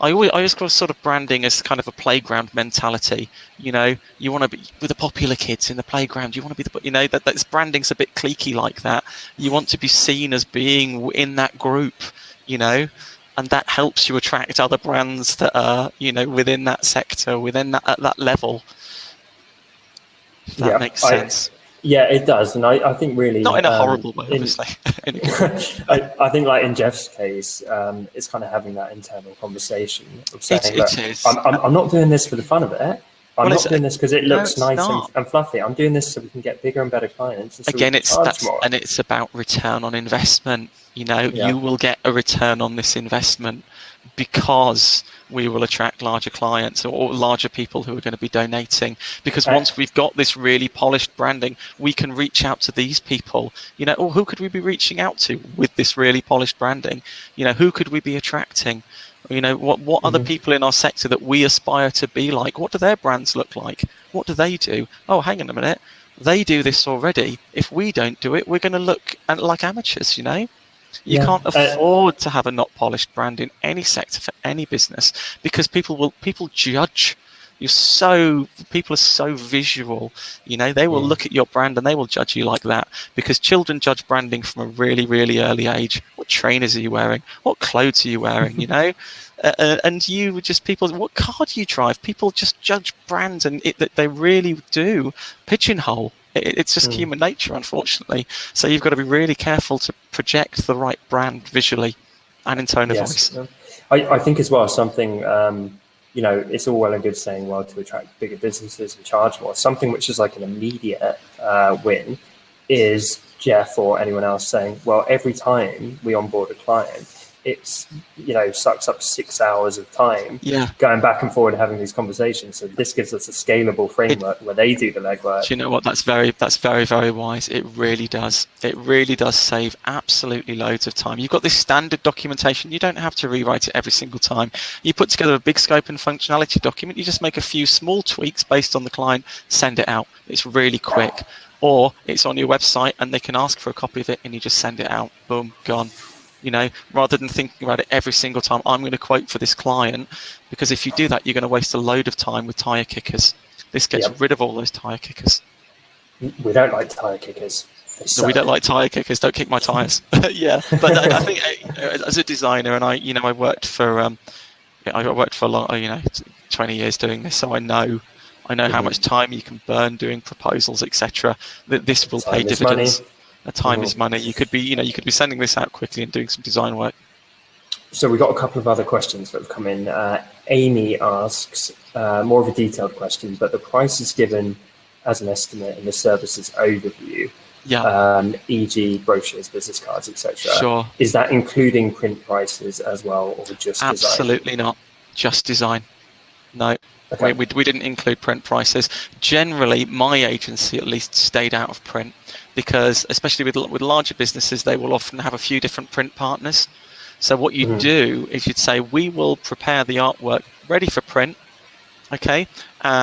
always call sort of branding as kind of a playground mentality. You want to be with the popular kids in the playground. You want to be that's branding's a bit cliquey like that. You want to be seen as being in that group, and that helps you attract other brands that are, within that sector, within that, at that level. If that makes sense. Yeah, it does. And I think really... Not in a horrible way, obviously. I think like in Jeff's case, it's kind of having that internal conversation of saying, it is. I'm not doing this for the fun of it. I'm not doing this because it looks nice and fluffy. I'm doing this so we can get bigger and better clients. And so again, it's about return on investment. You will get a return on this investment because we will attract larger clients or larger people who are going to be donating. Because once we've got this really polished branding, we can reach out to these people. Who could we be reaching out to with this really polished branding? Who could we be attracting? What other people in our sector that we aspire to be like? What do their brands look like? What do they do? Oh, hang on a minute. They do this already. If we don't do it, we're going to look like amateurs, You can't afford to have a not polished brand in any sector for any business, because people judge. People are so visual, they will look at your brand and they will judge you like that, because children judge branding from a really, really early age. What trainers are you wearing? What clothes are you wearing? And you just what car do you drive? People just judge brands, and they really do pigeonhole. It's just human nature, unfortunately. So you've got to be really careful to project the right brand visually and in tone of voice. I think as well, something, it's all well and good saying, well, to attract bigger businesses and charge more. Something which is like an immediate win is Jeff or anyone else saying, well, every time we onboard a client, it's, sucks up 6 hours of time going back and forward having these conversations. So this gives us a scalable framework where they do the legwork. Do you know what? That's very, very wise. It really does. It really does save absolutely loads of time. You've got this standard documentation. You don't have to rewrite it every single time. You put together a big scope and functionality document. You just make a few small tweaks based on the client, send it out. It's really quick. Or it's on your website and they can ask for a copy of it and you just send it out. Boom, gone. Rather than thinking about it every single time, I'm going to quote for this client, because if you do that, you're going to waste a load of time with tire kickers. This gets rid of all those tire kickers. We don't like tire kickers. No, we don't like tire kickers. Don't kick my tires. Yeah, but I think as a designer, and I worked for a long, 20 years doing this, so I know how much time you can burn doing proposals, etc. That this will pay dividends. Time is money. You could be sending this out quickly and doing some design work. So we've got a couple of other questions that have come in. Amy asks more of a detailed question, but the price is given as an estimate in the services overview, e.g. brochures, business cards, etc. Sure. Is that including print prices as well, or just design? Absolutely not. Just design. No. Okay. We didn't include print prices. Generally, my agency at least stayed out of print, because especially with larger businesses, they will often have a few different print partners. So what you do is you'd say, we will prepare the artwork ready for print. Okay.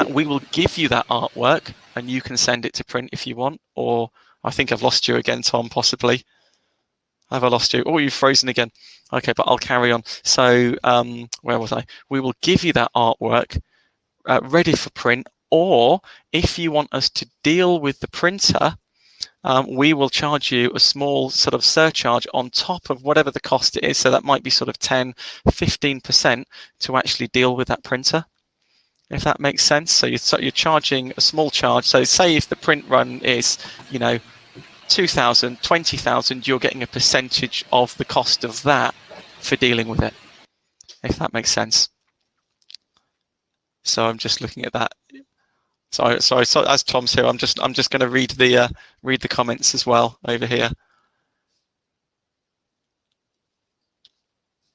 We will give you that artwork and you can send it to print if you want. Or I think I've lost you again, Tom, possibly. Have I lost you? Oh, you've frozen again. Okay, but I'll carry on. So where was I? We will give you that artwork ready for print, or if you want us to deal with the printer, we will charge you a small sort of surcharge on top of whatever the cost is. So that might be sort of 10, 15% to actually deal with that printer, if that makes sense. So you're charging a small charge. So say if the print run is, 2,000, 20,000, you're getting a percentage of the cost of that for dealing with it, if that makes sense. So I'm just looking at that. Sorry. So as Tom's here, I'm just going to read the comments as well over here.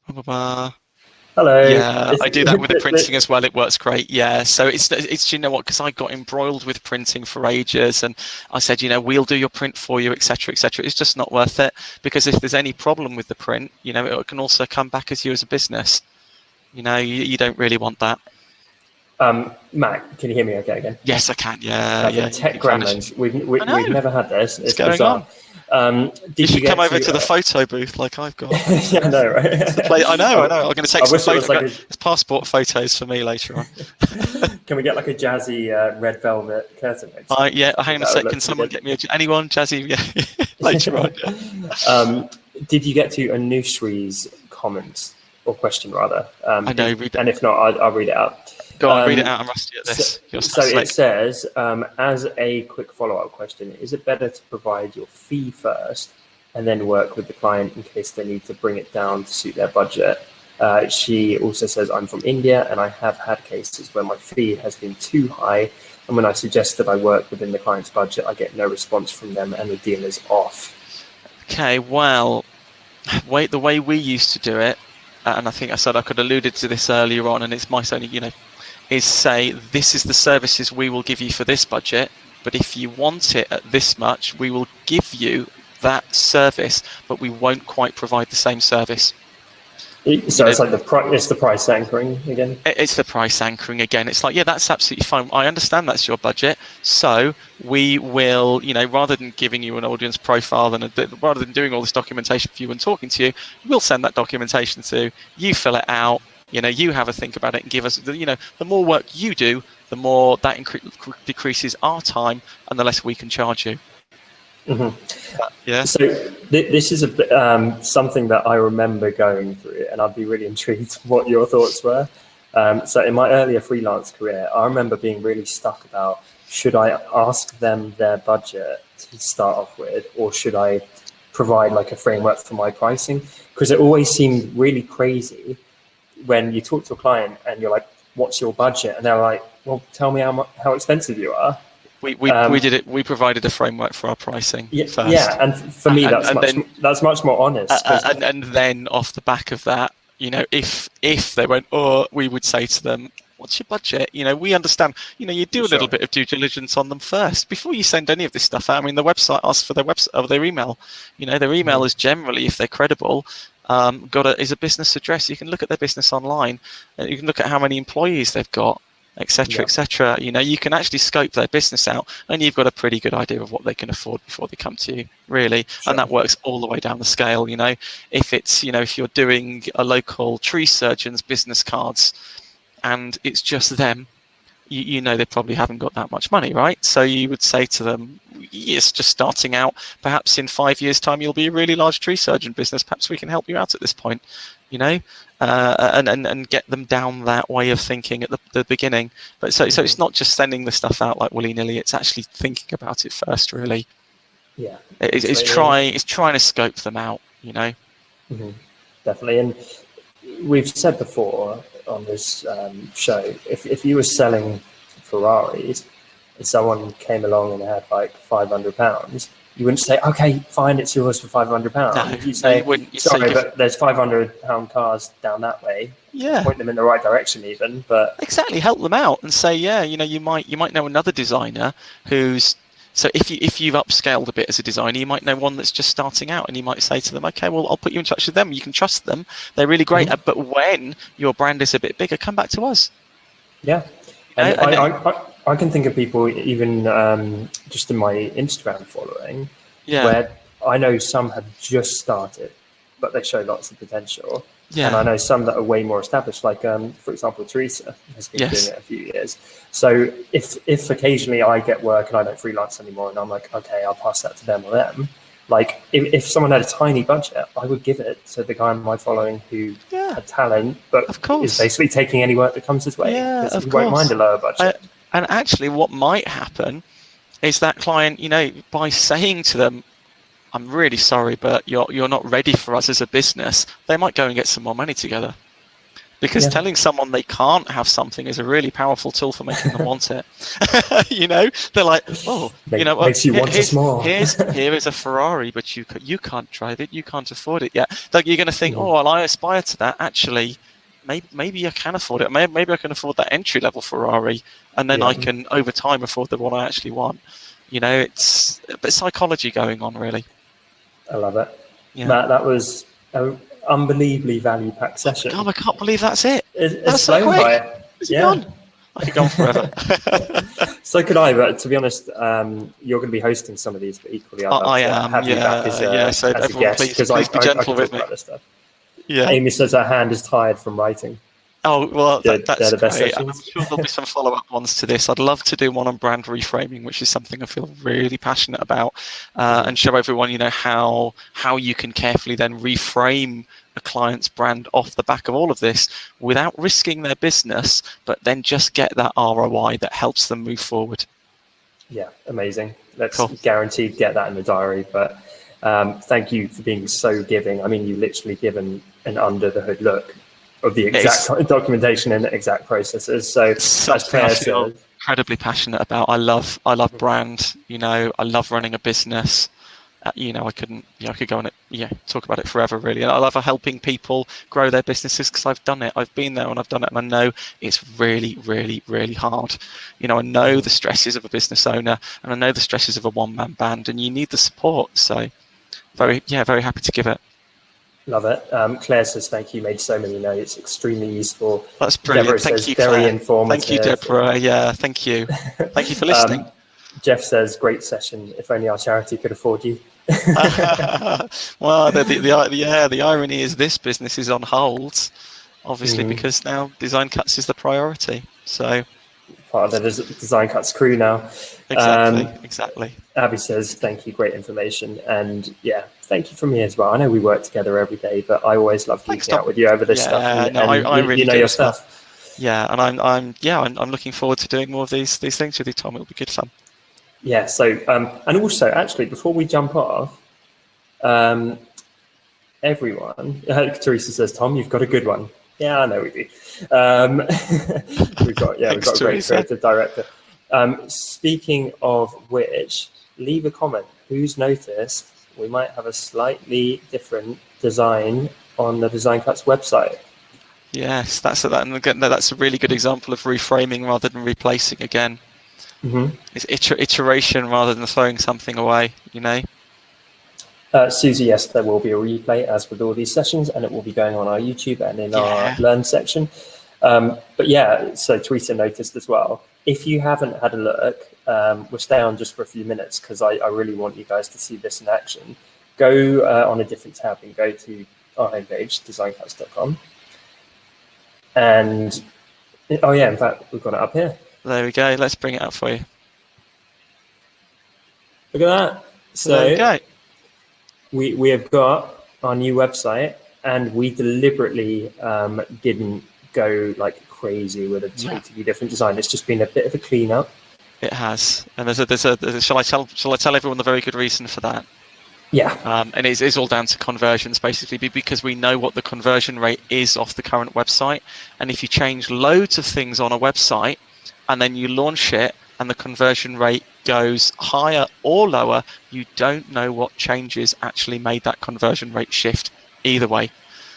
Hello. Yeah, I do that with the printing as well. It works great. Yeah. So it's you know what? Because I got embroiled with printing for ages, and I said, we'll do your print for you, etc., etc. It's just not worth it, because if there's any problem with the print, it can also come back as you as a business. You don't really want that. Matt, can you hear me okay again? Yes, I can. Yeah. Tech gremlins. We've never had this. It's going bizarre. On? You should come over to the photo booth like I've got. Yeah, I know, right? I know. I'm going to take some photos. It's passport photos for me later on. Can we get like a jazzy red velvet curtain? Yeah, hang on a sec. Can someone get me anyone jazzy? Yeah, later on. Did you get to Anusri's comment or question rather? I know. And if not, I'll read it out. Go on, read it out. I'm rusty at this. So it says, as a quick follow-up question, is it better to provide your fee first and then work with the client in case they need to bring it down to suit their budget? She also says, I'm from India and I have had cases where my fee has been too high, and when I suggest that I work within the client's budget, I get no response from them and the deal is off. Okay, well, the way we used to do it, and I think I said I could alluded to this earlier on, and it's my only, is say, this is the services we will give you for this budget, but if you want it at this much, we will give you that service, but we won't quite provide the same service. So it's like it's the price anchoring again? It's the price anchoring again. It's like, yeah, that's absolutely fine. I understand that's your budget. So we will, rather than giving you an audience profile and rather than doing all this documentation for you and talking to you, we'll send that documentation to you, fill it out. You have a think about it and give us, the more work you do, the more that decreases our time and the less we can charge you. Mm-hmm. Yeah. So this is something that I remember going through, and I'd be really intrigued what your thoughts were. So in my earlier freelance career, I remember being really stuck about, should I ask them their budget to start off with, or should I provide like a framework for my pricing? Because it always seemed really crazy when you talk to a client and you're like, what's your budget? And they're like, well, tell me how expensive you are. We did it. We provided a framework for our pricing first. Yeah, and for me, that's much more honest. And then off the back of that, if they went, we would say to them, what's your budget? We understand, you do a little bit of due diligence on them first before you send any of this stuff out. I mean, the website asks for their email. Their email is generally, if they're credible, is a business address. You can look at their business online, and you can look at how many employees they've got, etc., etc. You can actually scope their business out, and you've got a pretty good idea of what they can afford before they come to you, really. Sure. And that works all the way down the scale. If it's if you're doing a local tree surgeon's business cards, and it's just them, they probably haven't got that much money, right? So you would say to them, yes, just starting out, perhaps in 5 years' time, you'll be a really large tree surgeon business. Perhaps we can help you out at this point, and get them down that way of thinking at the beginning. But so it's not just sending the stuff out like willy-nilly. It's actually thinking about it first, really. Yeah. It's trying to scope them out, Mm-hmm. Definitely. And we've said before on this show, if you were selling Ferraris and someone came along and had like £500, you wouldn't say, okay, fine, it's yours for £500. No, you say, you wouldn't. Sorry, but there's £500 cars down that way. Yeah. Point them in the right direction even, but... Exactly, help them out and say, you might know another designer who's... So if you've upscaled a bit as a designer, you might know one that's just starting out, and you might say to them, okay, well, I'll put you in touch with them. You can trust them. They're really great. Mm-hmm. But when your brand is a bit bigger, come back to us. Yeah. I I can think of people even just in my Instagram following, where I know some have just started, but they show lots of potential. And I know some that are way more established, like, for example, Teresa has been doing it a few years. So if occasionally I get work and I don't freelance anymore and I'm like, okay, I'll pass that to them or them. Like if someone had a tiny budget, I would give it to the guy in my following who had talent, but is basically taking any work that comes his way. Because he won't mind a lower budget. And actually what might happen is that client, by saying to them, I'm really sorry, but you're not ready for us as a business, they might go and get some more money together. Because telling someone they can't have something is a really powerful tool for making them want it. They're like, oh, makes you want us more. Here is a Ferrari, but you can't drive it, you can't afford it yet. Like you're going to think, oh, well, I aspire to that. Actually, maybe I can afford it. Maybe I can afford that entry level Ferrari, and then I can over time afford the one I actually want. It's a bit of psychology going on, really. I love it. Matt, that was an unbelievably value-packed session. God, I can't believe that's it. It's so quick. Gone. I could go on forever. So could I, but to be honest, you're going to be hosting some of these, but equally I am. Have you back as so as a guest, please be gentle with me. Amy says her hand is tired from writing. Oh, well, that's the best great. sessions. I'm sure there'll be some follow-up ones to this. I'd love to do one on brand reframing, which is something I feel really passionate about, and show everyone, how you can carefully then reframe a client's brand off the back of all of this without risking their business, but then just get that ROI that helps them move forward. Yeah, amazing. Let's guaranteed get that in the diary. But thank you for being so giving. I mean, you literally given an under the hood look of the exact documentation and the exact processes. So that's I feel incredibly passionate about. I love brand. I love running a business. I could go on it. Talk about it forever, really. And I love helping people grow their businesses because I've done it. I've been there and I've done it, and I know it's really, really, really hard. I know the stresses of a business owner, and I know the stresses of a one-man band, and you need the support. So, very happy to give it. Love it. Claire says, thank you. Made so many notes. Extremely useful. That's brilliant. Deborah thank you, very Claire. informative. Thank you, Deborah. Yeah, thank you. Thank you for listening. Jeff says, great session. If only our charity could afford you. Well, the irony is this business is on hold, obviously, because now Design Cuts is the priority. So part of the Design Cuts crew now. Exactly. Abby says, thank you, great information. And thank you from me as well. I know we work together every day, but I always love geeking out with you over this stuff. I really know your stuff. Yeah, and I'm looking forward to doing more of these things with you, Tom. It'll be good fun. Yeah, so and also actually before we jump off, everyone, Teresa says, Tom, you've got a good one. Yeah, I know we do. We've got a great creative director. Speaking of which, leave a comment. Who's noticed we might have a slightly different design on the Design Cuts website? Yes, that's a really good example of reframing rather than replacing again. It's iteration rather than throwing something away, Susie, yes, there will be a replay as with all these sessions, and it will be going on our YouTube and in our Learn section. So Teresa noticed as well. If you haven't had a look, we'll stay on just for a few minutes because I really want you guys to see this in action. Go on a different tab and go to our homepage, designcuts.com. And in fact, we've got it up here. There we go. Let's bring it up for you. Look at that. So there we go. We have got our new website, and we deliberately didn't go like crazy with a totally different design. It's just been a bit of a cleanup. It has, and there's a shall I tell everyone the very good reason for that? Yeah. And it's all down to conversions, basically, because we know what the conversion rate is off the current website, and if you change loads of things on a website and then you launch it and the conversion rate goes higher or lower, you don't know what changes actually made that conversion rate shift either way.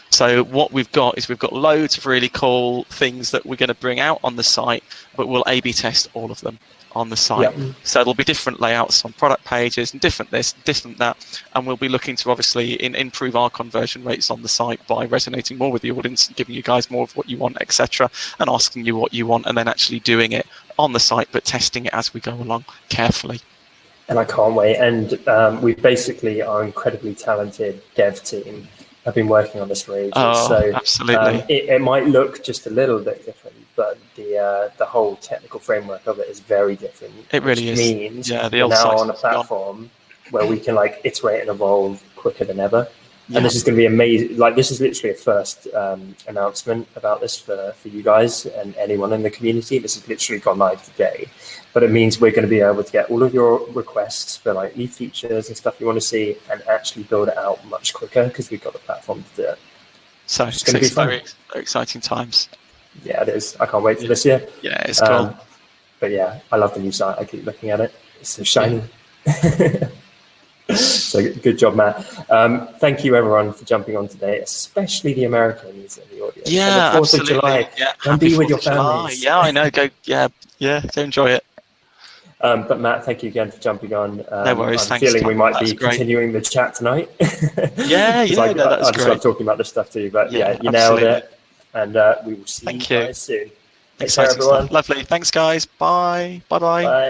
So what we've got loads of really cool things that we're going to bring out on the site, but we'll A/B test all of them on the site. Yep. So there'll be different layouts on product pages and different this, different that, and we'll be looking to obviously improve our conversion rates on the site by resonating more with the audience, giving you guys more of what you want, etc., and asking you what you want, and then actually doing it on the site, but testing it as we go along carefully. And I can't wait. And we basically are incredibly talented dev team. I've been working on this for ages. So absolutely. It might look just a little bit different, but the whole technical framework of it is very different. It really is. Means the we're now on a platform where we can like iterate and evolve quicker than ever. Yeah. And this is going to be amazing. Like, this is literally a first announcement about this for you guys and anyone in the community. This has literally gone live today. But it means we're going to be able to get all of your requests for like new features and stuff you want to see and actually build it out much quicker because we've got the platform to do it. So it's going to be very exciting times. Yeah, it is. I can't wait for this year. Yeah, it's cool. But yeah, I love the new site. I keep looking at it. It's so shiny. Yeah. So good job, Matt. Thank you, everyone, for jumping on today, especially the Americans in the audience. Yeah, and the 4th absolutely. of July. Yeah, and be with your families. Yeah, I know. Go. Yeah, go enjoy it. But Matt, thank you again for jumping on. No worries. I'm feeling we might be continuing the chat tonight. Yeah, I just love talking about this stuff too. But yeah, you nailed it. And we will see you guys soon. Exciting stuff. Lovely. Thanks, guys. Bye. Bye-bye. Bye.